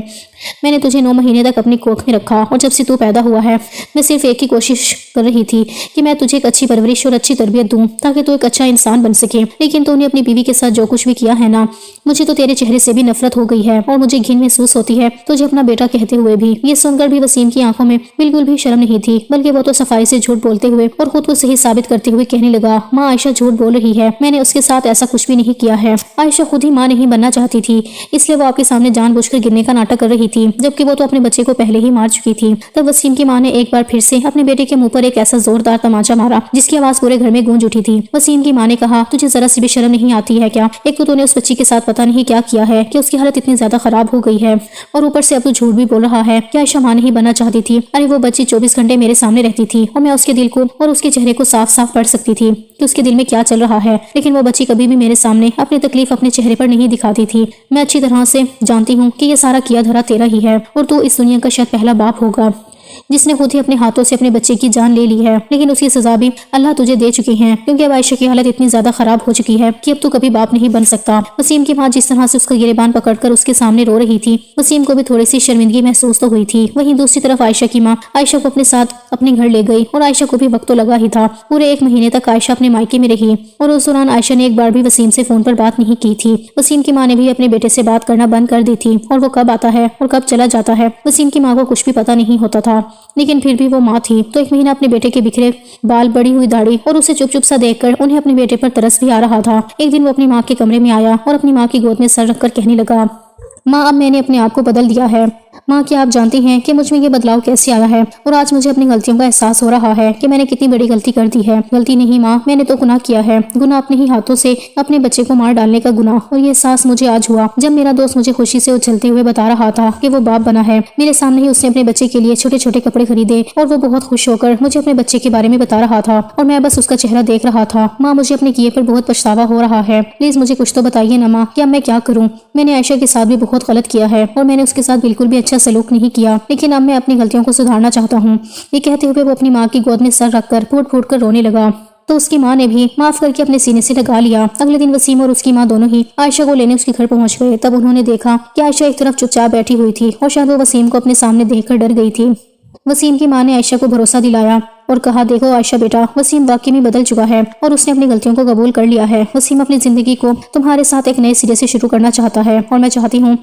मैंने तुझे 9 महीने तक अपनी कोख में रखा और जब से तू पैदा हुआ है मैं सिर्फ एक ही कोशिश कर रही थी कि मैं तुझे एक अच्छी परवरिश और अच्छी तरबियत दूं ताकि तू एक अच्छा इंसान बन सके, लेकिन तूने अपनी बीवी के साथ जो कुछ भी किया है ना, मुझे तो तेरे चेहरे से भी नफरत हो गई है और मुझे घिन महसूस होती है तुझे अपना बेटा कहते हुए भी। ये सुनकर भी वसीम की आंखों में बिल्कुल भी शर्म नहीं थी, बल्कि वो तो सफाई से झूठ बोलते हुए और खुद को सही साबित करते हुए कहने लगा, माँ, आयशा झूठ बोल रही है, मैंने उसके साथ ऐसा कुछ भी नहीं किया है। आयशा खुद ही माँ नहीं बनना चाहती थी, इसलिए वो आपके सामने जानबूझकर गिरने का नाटक कर रही थी, जबकि वो तो अपने बच्चे को पहले ही मार चुकी थी। तब वसीम की माँ ने एक बार फिर से अपने बेटे के मुंह पर एक ऐसा जोरदार तमाचा मारा जिसकी आवाज पूरे घर में गूंज उठी थी। वसीम की माँ ने कहा, तुझे जरा सी भी शर्म नहीं आती है क्या? एक तो तूने उस बच्ची के साथ पता नहीं क्या किया है कि उसकी हालत इतनी ज्यादा खराब हो गई है, और ऊपर से अब तू झूठ भी बोल रहा है कि आयशा माँ नहीं बनना चाहती थी। अरे वो बच्ची 24 घंटे मेरे सामने रहती थी और मैं उसके दिल को और उसके चेहरे को साफ साफ पढ़ सकती थी कि उसके दिल में क्या चल रहा है, लेकिन वो बच्ची कभी भी मेरे सामने अपनी तकलीफ अपने चेहरे पर नहीं दिखाती थी। मैं अच्छी तरह से जानती हूँ कि ये सारा किया धरा तेरा ही है और तू इस दुनिया का शायद पहला बाप होगा जिसने खुद ही अपने हाथों से अपने बच्चे की जान ले ली है, लेकिन उसकी सजा भी अल्लाह तुझे दे चुकी है, क्योंकि अब आयशा की हालत इतनी ज्यादा खराब हो चुकी है कि अब तू कभी बाप नहीं बन सकता। वसीम की माँ जिस तरह से उसका गिरेबान पकड़कर उसके सामने रो रही थी, वसीम को भी थोड़ी सी शर्मिंदगी महसूस तो हुई थी। वहीं दूसरी तरफ आयशा की माँ आयशा को अपने साथ अपने घर ले गई और आयशा को भी वक्त तो लगा ही था। पूरे 1 महीने तक आयशा अपने मायके में रही और उस दौरान आयशा ने एक बार भी वसीम से फोन पर बात नहीं की थी। वसीम की माँ ने भी अपने बेटे से बात करना बंद कर दी थी और वो कब आता है और कब चला जाता है वसीम की माँ को कुछ भी पता नहीं होता था, लेकिन फिर भी वो माँ थी तो 1 महीना अपने बेटे के बिखरे बाल, बड़ी हुई दाढ़ी और उसे चुप चुप सा देखकर उन्हें अपने बेटे पर तरस भी आ रहा था। एक दिन वो अपनी माँ के कमरे में आया और अपनी माँ की गोद में सर रखकर कहने लगा, माँ, अब मैंने अपने आप को बदल दिया है। माँ, क्या आप जानती हैं कि मुझ में ये बदलाव कैसे आया है? और आज मुझे अपनी गलतियों का एहसास हो रहा है कि मैंने कितनी बड़ी गलती कर दी है। गलती नहीं माँ, मैंने तो गुनाह किया है, गुनाह अपने ही हाथों से अपने बच्चे को मार डालने का गुनाह। और ये एहसास मुझे आज हुआ जब मेरा दोस्त मुझे खुशी से उछलते हुए बता रहा था कि वो बाप बना है। मेरे सामने ही उसने अपने बच्चे के लिए छोटे छोटे कपड़े खरीदे और वो बहुत खुश होकर मुझे अपने बच्चे के बारे में बता रहा था और मैं बस उसका चेहरा देख रहा था। माँ, मुझे अपने किए पर बहुत पछतावा हो रहा है, प्लीज मुझे कुछ तो बताइए ना माँ, कि अब मैं क्या करूँ? मैंने आयशा के साथ भी बहुत गलत किया है और मैंने उसके साथ बिल्कुल भी अच्छा सलूक नहीं किया, लेकिन अब मैं अपनी गलतियों को सुधारना चाहता हूँ। ये कहते हुए वो अपनी माँ की गोद में सर रखकर फूट फूट कर रोने लगा, तो उसकी माँ ने भी माफ करके अपने सीने से लगा लिया। अगले दिन वसीम और उसकी माँ दोनों ही आयशा को लेने उसके घर पहुंच गए। तब उन्होंने देखा कि आयशा एक तरफ चुपचाप बैठी हुई थी और शायद वो वसीम को अपने सामने देखकर डर गई थी। वसीम की माँ ने आयशा को भरोसा दिलाया और कहा, देखो आयशा बेटा, वसीम वाकई में बदल चुका है और उसने अपनी गलतियों को कबूल कर लिया है। वसीम अपनी जिंदगी को तुम्हारे साथ एक नए सिरे से शुरू करना चाहता है और मैं चाहती हूँ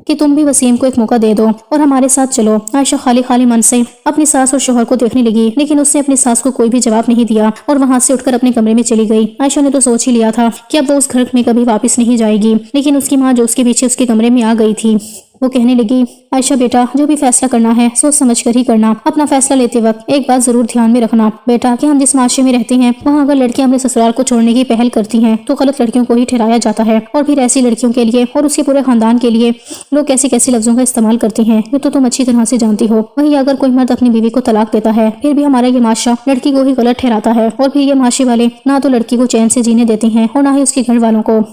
कि तुम भी वसीम को एक मौका दे दो और हमारे साथ चलो। आयशा खाली खाली मन से अपनी सास और शोहर को देखने लगी, लेकिन उसने अपनी सास को कोई भी जवाब नहीं दिया और वहां से उठकर अपने कमरे में चली गई। आयशा ने तो सोच ही लिया था कि अब वो उस घर में कभी वापस नहीं जाएगी, लेकिन उसकी माँ जो उसके पीछे उसके कमरे में आ गई थी वो कहने लगी, आयशा बेटा, जो भी फैसला करना है सोच समझ कर ही करना। अपना फैसला लेते वक्त एक बात जरूर ध्यान में रखना बेटा कि हम जिस माशरे में रहते हैं वहाँ अगर लड़कियां अपने ससुराल को छोड़ने की पहल करती हैं तो गलत लड़कियों को ही ठहराया जाता है, और फिर ऐसी लड़कियों के लिए और उसके पूरे खानदान के लिए लोग कैसे कैसे लफ्जों का इस्तेमाल करते हैं ये तो तुम अच्छी तरह से जानती हो। वहीं अगर कोई मर्द अपनी बीवी को तलाक देता है फिर भी हमारा ये माशरा लड़की को ही गलत ठहराता है, और फिर ये माशरे वाले ना तो लड़की को चैन से जीने देते हैं और ना ही उसके घर वालों को।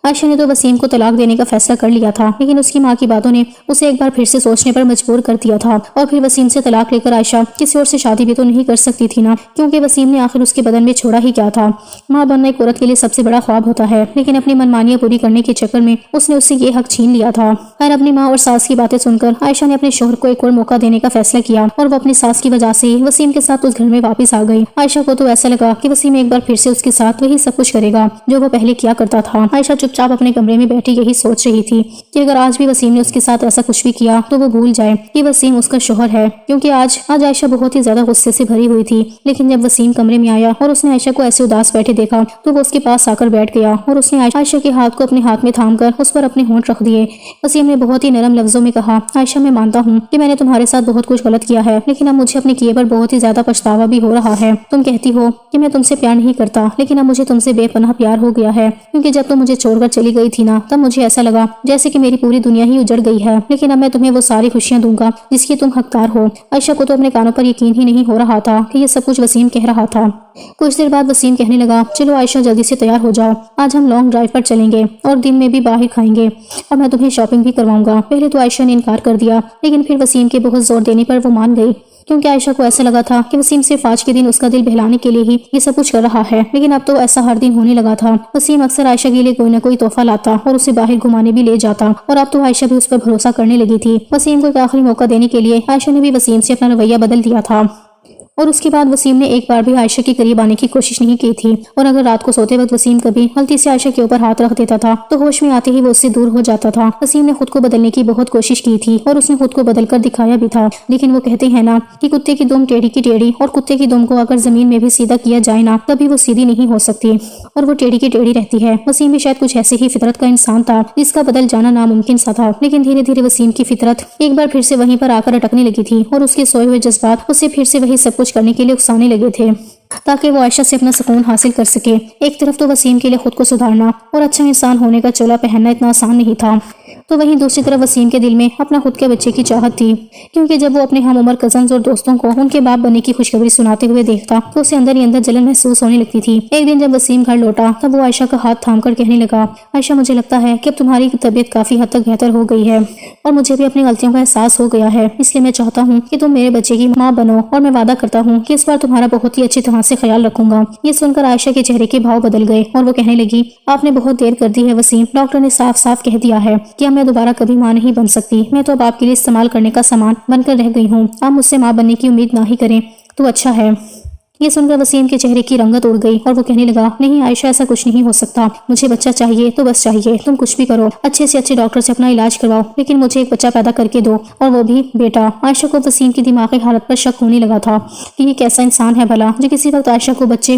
आयशा ने तो वसीम को तलाक देने का फैसला कर लिया था, लेकिन उसकी माँ की बातों ने उसे एक बार फिर से सोचने पर मजबूर कर दिया था। और फिर वसीम से तलाक लेकर आयशा किसी और से शादी भी तो नहीं कर सकती थी ना, क्योंकि वसीम ने आखिर उसके बदन में छोड़ा ही क्या था। माँ बनना एक औरत के लिए सबसे बड़ा ख्वाब होता है, लेकिन अपनी मनमानियां पूरी करने के चक्कर में उसने उससे ये हक छीन लिया था। खैर, अपनी माँ और सास की बातें सुनकर आयशा ने अपने शोहर को एक और मौका देने का फैसला किया, और वो अपनी सास की वजह से वसीम के साथ उस घर में वापस आ गई। आयशा को तो ऐसा लगा कि वसीम एक बार फिर से उसके साथ वही सब कुछ करेगा जो वो पहले किया करता था। आयशा चुपचाप अपने कमरे में बैठी यही सोच रही थी कि अगर आज भी वसीम ने उसके साथ ऐसा कुछ भी किया तो वो भूल जाए कि वसीम उसका शोहर है, क्योंकि आज आयशा बहुत ही ज्यादा गुस्से से भरी हुई थी। लेकिन जब वसीम कमरे में आया और उसने आयशा को ऐसे उदास बैठे देखा तो वो उसके पास आकर बैठ गया और उसने आयशा के हाथ को अपने हाथ में थामकर उस पर अपने होंठ रख दिए। वसीम ने बहुत ही नरम लफ्जों में कहा, आयशा, मैं मानता हूँ कि मैंने तुम्हारे साथ बहुत कुछ गलत किया है, लेकिन अब मुझे अपने किए पर बहुत ही ज्यादा पछतावा भी हो रहा है। तुम कहती हो कि मैं तुमसे प्यार नहीं करता, लेकिन अब मुझे तुमसे बेपनाह प्यार हो गया है, क्योंकि जब तुम मुझे छोड़कर चली गई थी ना तब मुझे ऐसा लगा जैसे कि मेरी पूरी दुनिया ही उजड़ गई है। लेकिन अब मैं तुम्हें वो सारी खुशियां दूंगा जिसकी तुम हकदार हो। आयशा को तो अपने कानों पर यकीन ही नहीं हो रहा था कि ये सब कुछ वसीम कह रहा था। कुछ देर बाद वसीम कहने लगा, चलो आयशा, जल्दी से तैयार हो जाओ, आज हम लॉन्ग ड्राइव पर चलेंगे और दिन में भी बाहर खाएंगे और मैं तुम्हें शॉपिंग भी करवाऊंगा। पहले तो आयशा ने इनकार कर दिया, लेकिन फिर वसीम के बहुत जोर देने पर वो मान गई, क्योंकि आयशा को ऐसा लगा था कि वसीम सिर्फ आज के दिन उसका दिल बहलाने के लिए ही ये सब कुछ कर रहा है। लेकिन अब तो ऐसा हर दिन होने लगा था। वसीम अक्सर आयशा के लिए कोई न कोई तोहफा लाता और उसे बाहर घुमाने भी ले जाता, और अब तो आयशा भी उस पर भरोसा करने लगी थी। वसीम को एक आखिरी मौका देने के लिए आयशा ने भी वसीम से अपना रवैया बदल दिया था, और उसके बाद वसीम ने एक बार भी आयशा के करीब आने की कोशिश नहीं की थी। और अगर रात को सोते वक्त वसीम कभी गलती से आयशा के ऊपर हाथ रख देता था तो होश में आते ही वो उससे दूर हो जाता था। वसीम ने खुद को बदलने की बहुत कोशिश की थी और उसने खुद को बदल कर दिखाया भी था, लेकिन वो कहते हैं ना कि कुत्ते की दुम टेढ़ी की टेढ़ी, और कुत्ते की दुम को अगर जमीन में भी सीधा किया जाए ना तभी वो सीधी नहीं हो सकती और वो टेढ़ी की टेढ़ी रहती है। वसीम भी शायद कुछ ऐसे ही फितरत का इंसान था जिसका बदल जाना नामुमकिन सा था, लेकिन धीरे धीरे वसीम की फितरत एक बार फिर से वहीं पर आकर अटकने लगी थी और उसके सोए हुए जज्बात उसे फिर से वही सब कुछ करने के लिए उकसाने लगे थे ताकि वो आयशा से अपना सुकून हासिल कर सके। एक तरफ तो वसीम के लिए खुद को सुधारना और अच्छा इंसान होने का चोला पहनना इतना आसान नहीं था, तो वहीं दूसरी तरफ वसीम के दिल में अपना खुद के बच्चे की चाहत थी, क्योंकि जब वो अपने हम उम्र कजन्स और दोस्तों को उनके बाप बनने की खुशखबरी सुनाते हुए देखता तो उसे अंदर ही अंदर जलन महसूस होने लगती थी। एक दिन जब वसीम घर लौटा तब वो आयशा का हाथ थामकर कहने लगा, आयशा, मुझे लगता है कि अब तुम्हारी तबीयत काफी हद तक बेहतर हो गई है और मुझे भी अपनी गलतियों का एहसास हो गया है, इसलिए मैं चाहता हूँ कि तुम मेरे बच्चे की माँ बनो, और मैं वादा करता हूँ कि इस बार तुम्हारा बहुत ही अच्छी तरह से ख्याल रखूंगा। ये सुनकर आयशा के चेहरे के भाव बदल गए और वो कहने लगी, आपने बहुत देर कर दी है वसीम, डॉक्टर ने साफ साफ कह दिया है कि अब मैं दोबारा कभी माँ नहीं बन सकती। मैं तो अब आपके लिए इस्तेमाल करने का सामान बनकर रह गई हूँ। आप मुझसे माँ बनने की उम्मीद ना ही करें तो अच्छा है। ये सुनकर वसीम के चेहरे की रंगत उड़ गई और वो कहने लगा, नहीं आयशा, ऐसा कुछ नहीं हो सकता, मुझे बच्चा चाहिए तो बस चाहिए, तुम कुछ भी करो, अच्छे से अच्छे डॉक्टर से अपना इलाज करवाओ, लेकिन मुझे एक बच्चा पैदा करके दो, और वो भी बेटा। आयशा को वसीम की दिमागी हालत पर शक होने लगा था कि ये कैसा इंसान है भला जो किसी वक्त आयशा को बच्चे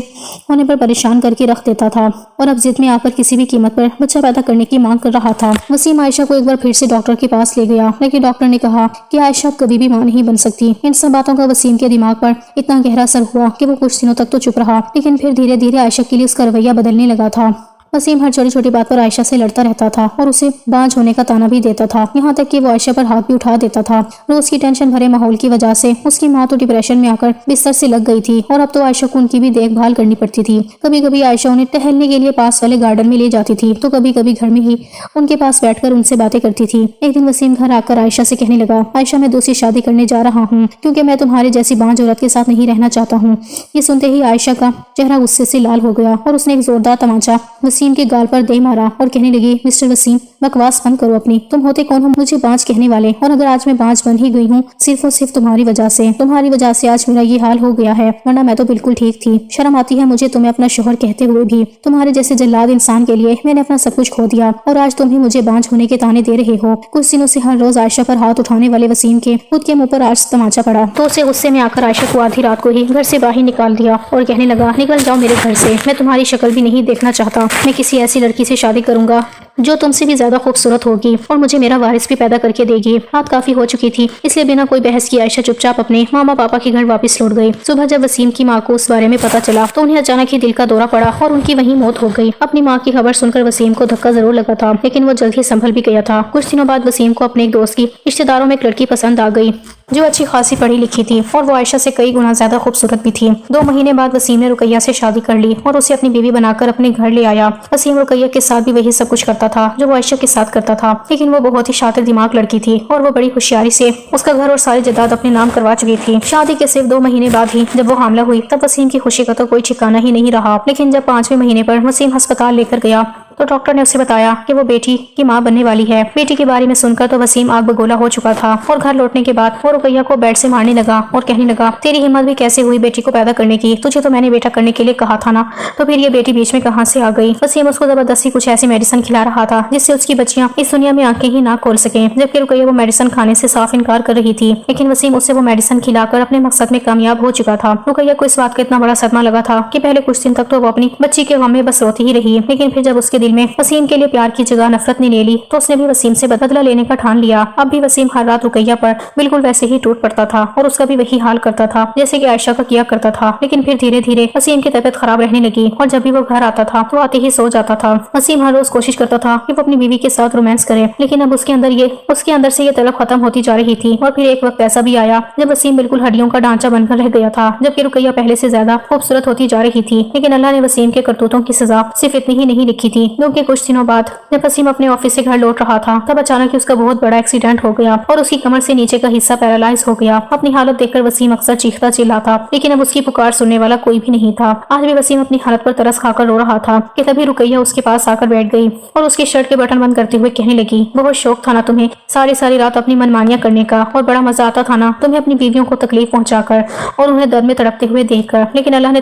होने पर परेशान करके रख देता था और अब जिद में आकर किसी भी कीमत पर बच्चा पैदा करने की मांग कर रहा था। वसीम आयशा को एक बार फिर से डॉक्टर के पास ले गया, लेकिन डॉक्टर ने कहा कि आयशा कभी भी मां नहीं बन सकती। इन सब बातों का वसीम के दिमाग पर इतना गहरा असर हुआ कि वो कुछ दिनों तक तो चुप रहा, लेकिन फिर धीरे धीरे आयशा के लिए उसका रवैया बदलने लगा था। वसीम हर छोटी छोटी बात पर आयशा से लड़ता रहता था और उसे बांझ होने का ताना भी देता था, यहाँ तक कि वो आयशा पर हाथ भी उठा देता था। रोज की टेंशन भरे माहौल की वजह से उसकी माँ तो डिप्रेशन में आकर बिस्तर से लग गई थी और अब तो आयशा को उनकी भी देखभाल करनी पड़ती थी। कभी कभी आयशा उन्हें टहलने के लिए पास वाले गार्डन में ले जाती थी तो कभी कभी घर में ही उनके पास बैठकर उनसे बातें करती थी। एक दिन वसीम घर आकर आयशा से कहने लगा, आयशा, मैं दूसरी शादी करने जा रहा हूँ क्योंकि मैं तुम्हारे जैसी बांझ औरत के साथ नहीं रहना चाहता हूँ। ये सुनते ही आयशा का चेहरा गुस्से से लाल हो गया और उसने एक जोरदार तमाचा वसीम के गाल पर दे मारा और कहने लगी, मिस्टर वसीम, बकवास बंद करो अपनी, तुम होते कौन हो मुझे बांझ कहने वाले, और अगर आज मैं बांझ बन ही गई हूँ सिर्फ और सिर्फ तुम्हारी वजह से आज मेरा ये हाल हो गया है, वरना मैं तो बिल्कुल ठीक थी। शर्म आती है मुझे तुम्हें अपना शोहर कहते हुए भी। तुम्हारे जैसे जल्लाद इंसान के लिए मैंने अपना सब कुछ खो दिया और आज तुम ही मुझे बांझ होने के ताने दे रहे हो। कुछ दिनों से हर रोज आयशा पर हाथ उठाने वाले वसीम के खुद के मुंह पर आज तमाचा पड़ा तो उसे गुस्से में आकर आयशा को आधी रात को ही घर से बाहर निकाल दिया और कहने लगा, निकल जाओ मेरे घर से, मैं तुम्हारी शक्ल भी नहीं देखना चाहता, मैं किसी ऐसी लड़की से शादी करूंगा जो तुमसे भी ज्यादा खूबसूरत होगी और मुझे मेरा वारिस भी पैदा करके देगी। रात काफी हो चुकी थी, इसलिए बिना कोई बहस की आयशा चुपचाप अपने मामा पापा के घर वापस लौट गई। सुबह जब वसीम की माँ को उस बारे में पता चला तो उन्हें अचानक ही दिल का दौरा पड़ा और उनकी वहीं मौत हो गई। अपनी माँ की खबर सुनकर वसीम को धक्का जरूर लगा था, लेकिन वो जल्द ही संभल भी गया था। कुछ दिनों बाद वसीम को अपने एक दोस्त की रिश्तेदारों में एक लड़की पसंद आ गई जो अच्छी खासी पढ़ी लिखी थी और वो आयशा से कई गुना ज्यादा खूबसूरत भी थी। 2 महीने बाद वसीम ने रुकैया से शादी कर ली और उसे अपनी बीवी बनाकर अपने घर ले आया। वसीम रुकैया के साथ भी वही सब कुछ करता था जो वो आयशा के साथ करता था, लेकिन वो बहुत ही शातिर दिमाग लड़की थी और वो बड़ी होशियारी से उसका घर और सारी जायदाद अपने नाम करवा चुकी थी। शादी के सिर्फ 2 महीने बाद ही जब वो हामला हुई तब वसीम की खुशी का तो कोई ठिकाना ही नहीं रहा। लेकिन जब 5वें महीने पर वसीम अस्पताल लेकर गया तो डॉक्टर ने उसे बताया कि वो बेटी की मां बनने वाली है। बेटी के बारे में सुनकर तो वसीम आग बगोला हो चुका था और घर लौटने के बाद वो रुकैया को बेड से मारने लगा और कहने लगा, तेरी हिम्मत भी कैसे हुई बेटी को पैदा करने की? तुझे तो मैंने बेटा करने के लिए कहा था ना, तो फिर ये बेटी बीच में कहाँ से आ गई? वसीम उसको जबरदस्ती कुछ ऐसी मेडिसिन खिला रहा था जिससे उसकी बच्चियां इस दुनिया में आंखें ही ना खोल सके, जबकि रुकैया वो मेडिसिन खाने से साफ इनकार कर रही थी। लेकिन वसीम उससे वो मेडिसिन खिलाकर अपने मकसद में कामयाब हो चुका था। रुकैया को इस बात का इतना बड़ा सदमा लगा था कि पहले कुछ दिन तक तो वो अपनी बच्ची के गम में बस रोती ही रही, लेकिन फिर जब उसके दिल में वसीम के प्यार की जगह नफरत ने ले ली तो उसने भी वसीम से बदला लेने का ठान लिया। अब भी वसीम हर रात रुकैया पर बिल्कुल वैसे ही टूट पड़ता था और उसका भी वही हाल करता था जैसे कि आयशा का किया करता था। लेकिन फिर धीरे धीरे वसीम की तबीयत खराब रहने लगी और जब भी वो घर आता था तो आते ही सो जाता था। वसीम हर रोज कोशिश करता था कि वो अपनी बीवी के साथ रोमांस करे, लेकिन अब उसके अंदर से ये तलब खत्म होती जा रही थी। और फिर एक वक्त ऐसा भी आया जब वसीम बिल्कुल हड्डियों का ढांचा बनकर रह गया था, जबकि रुकैया पहले से ज्यादा खूबसूरत होती जा रही थी। लेकिन अल्लाह ने वसीम के करतूतों की सजा सिर्फ इतनी ही नहीं लिखी थी, क्योंकि कुछ दिनों बाद जब वसीम अपने ऑफिस से घर लौट रहा था तब अचानक ही उसका बहुत बड़ा एक्सीडेंट हो गया और उसकी कमर से नीचे का हिस्सा पैरालाइज हो गया। अपनी हालत देखकर वसीम अक्सर चीखता चिल्लाता, लेकिन अब उसकी पुकार सुनने वाला कोई भी नहीं था। आज भी वसीम अपनी हालत पर तरस खाकर रो रहा था कि तभी रुकैया उसके पास आकर बैठ गई और उसके शर्ट के बटन बंद करते हुए कहने लगी, बहुत शौक था ना तुम्हें सारी रात अपनी मनमानियां करने का, और बड़ा मजा आता था ना तुम्हें अपनी बीवियों को तकलीफ पहुंचाकर और उन्हें दर्द में तड़पते हुए देखकर। लेकिन अल्लाह ने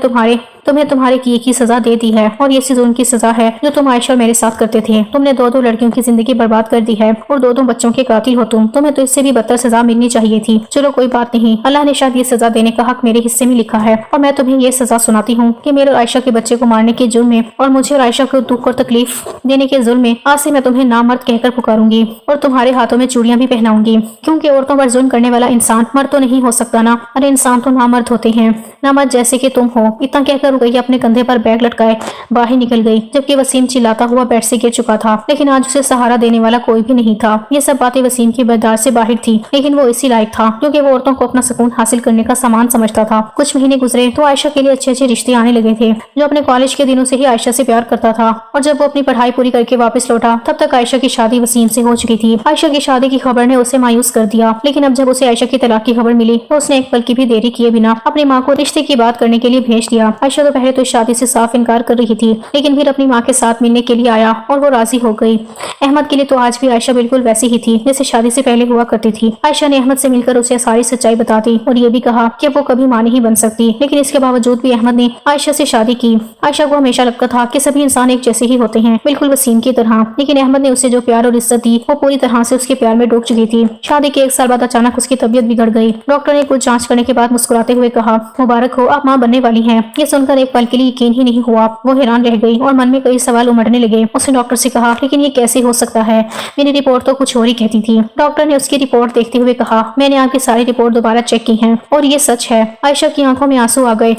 तुम्हें तुम्हारे किए की सजा दे दी है और ये जुल्म की सजा है जो तुम आयशा और मेरे साथ करते थे। तुमने 2 लड़कियों की जिंदगी बर्बाद कर दी है और 2 बच्चों के कातिल हो तुम। तुम्हें तो इससे भी बदतर सजा मिलनी चाहिए थी। चलो कोई बात नहीं, अल्लाह ने शायद ये सजा देने का हक मेरे हिस्से में लिखा है और मैं तुम्हें ये सजा सुनाती हूँ कि मेरे आयशा के बच्चे को मारने के जुर्म में और मुझे और आयशा को दुख और तकलीफ देने के जुर्म में आज से मैं तुम्हें नामर्द कहकर पुकारूंगी और तुम्हारे हाथों में चूड़ियां भी पहनाऊंगी, क्योंकि औरतों पर जुल्म करने वाला इंसान मर्द तो नहीं हो सकता ना। अरे इंसान तो नामर्द होते हैं, नामर्द जैसे कि तुम हो। इतना कहकर रुकैया अपने कंधे पर बैग लटकाए बाहर निकल गई, जबकि वसीम चिल्लाता हुआ बेड से गिर चुका था। लेकिन आज उसे सहारा देने वाला कोई भी नहीं था। ये सब बातें वसीम की बर्दाश्त से बाहर थी, लेकिन वो इसी लायक था क्योंकि वो औरतों को अपना सुकून हासिल करने का सामान समझता था। कुछ महीने गुजरे तो आयशा के लिए अच्छे रिश्ते आने लगे थे। जो अपने कॉलेज के दिनों से ही आयशा से प्यार करता था और जब वो अपनी पढ़ाई पूरी करके वापस लौटा तब तक आयशा की शादी वसीम से हो चुकी थी। आयशा की शादी की खबर ने उसे मायूस कर दिया, लेकिन अब जब उसे आयशा की तलाक की खबर मिली तो उसने एक पल की भी देरी किए बिना अपनी माँ को रिश्ते की बात करने के लिए भेज दिया। आयशा तो पहले तो इस शादी से साफ इनकार कर रही थी, लेकिन फिर अपनी माँ के साथ मिलने के लिए आया और वो राजी हो गई। अहमद के लिए तो आज भी आयशा बिल्कुल वैसी ही थी जैसे शादी से पहले हुआ करती थी। आयशा ने अहमद से मिलकर उसे सारी सच्चाई बता दी और ये भी कहा कि वो कभी मां नहीं बन सकती, लेकिन इसके बावजूद भी अहमद ने आयशा से शादी की। आयशा को हमेशा लगता था कि सभी इंसान एक जैसे ही होते हैं, बिल्कुल वसीम की तरह, लेकिन अहमद ने उसे जो प्यार और इज्जत दी वो पूरी तरह से उसके प्यार में डूब चुकी थी। शादी के 1 साल बाद अचानक उसकी तबीयत बिगड़ गई। डॉक्टर ने कुछ जांच करने के बाद मुस्कुराते हुए कहा, मुबारक हो, आप मां बनने वाली हैं। ये सुनकर एक पल के लिए यकीन ही नहीं हुआ। वो हैरान रह गई और मन में कई सवाल उमड़ने लगे। उसने डॉक्टर से कहा, लेकिन ये कैसे हो सकता है? मेरी रिपोर्ट तो कुछ और ही कहती थी। डॉक्टर ने उसकी रिपोर्ट देखते हुए कहा, मैंने आपकी सारी रिपोर्ट दोबारा चेक की है और ये सच है। आयशा की आंखों में आंसू आ गए।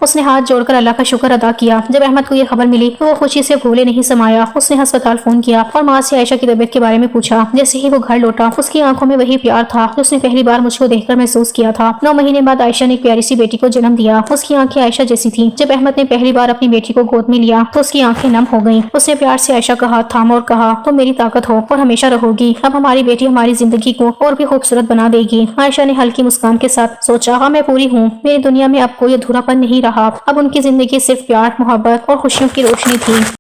उसने हाथ जोड़कर अल्लाह का शुक्र अदा किया। जब अहमद को यह खबर मिली तो वो खुशी से भूले नहीं समाया। उसने अस्पताल फोन किया और माँ से आयशा की तबीयत के बारे में पूछा। जैसे ही वो घर लौटा उसकी आंखों में वही प्यार था जो उसने पहली बार मुझको देखकर महसूस किया था। 9 महीने बाद आयशा ने एक प्यारी सी बेटी को जन्म दिया। उसकी आंखें आयशा जैसी थी। जब अहमद ने पहली बार अपनी बेटी को गोद में लिया तो उसकी आंखें नम हो गईं। उसने प्यार से आयशा का हाथ थामा और कहा, तुम मेरी ताकत हो और हमेशा रहोगी। अब हमारी बेटी हमारी जिंदगी को और भी खूबसूरत बना देगी। आयशा ने हल्की मुस्कान के साथ सोचा, हाँ मैं पूरी हूँ। मेरी दुनिया में अब कोई अधूरापन नहीं रहा। अब उनकी जिंदगी सिर्फ प्यार, मोहब्बत और खुशियों की रोशनी थी।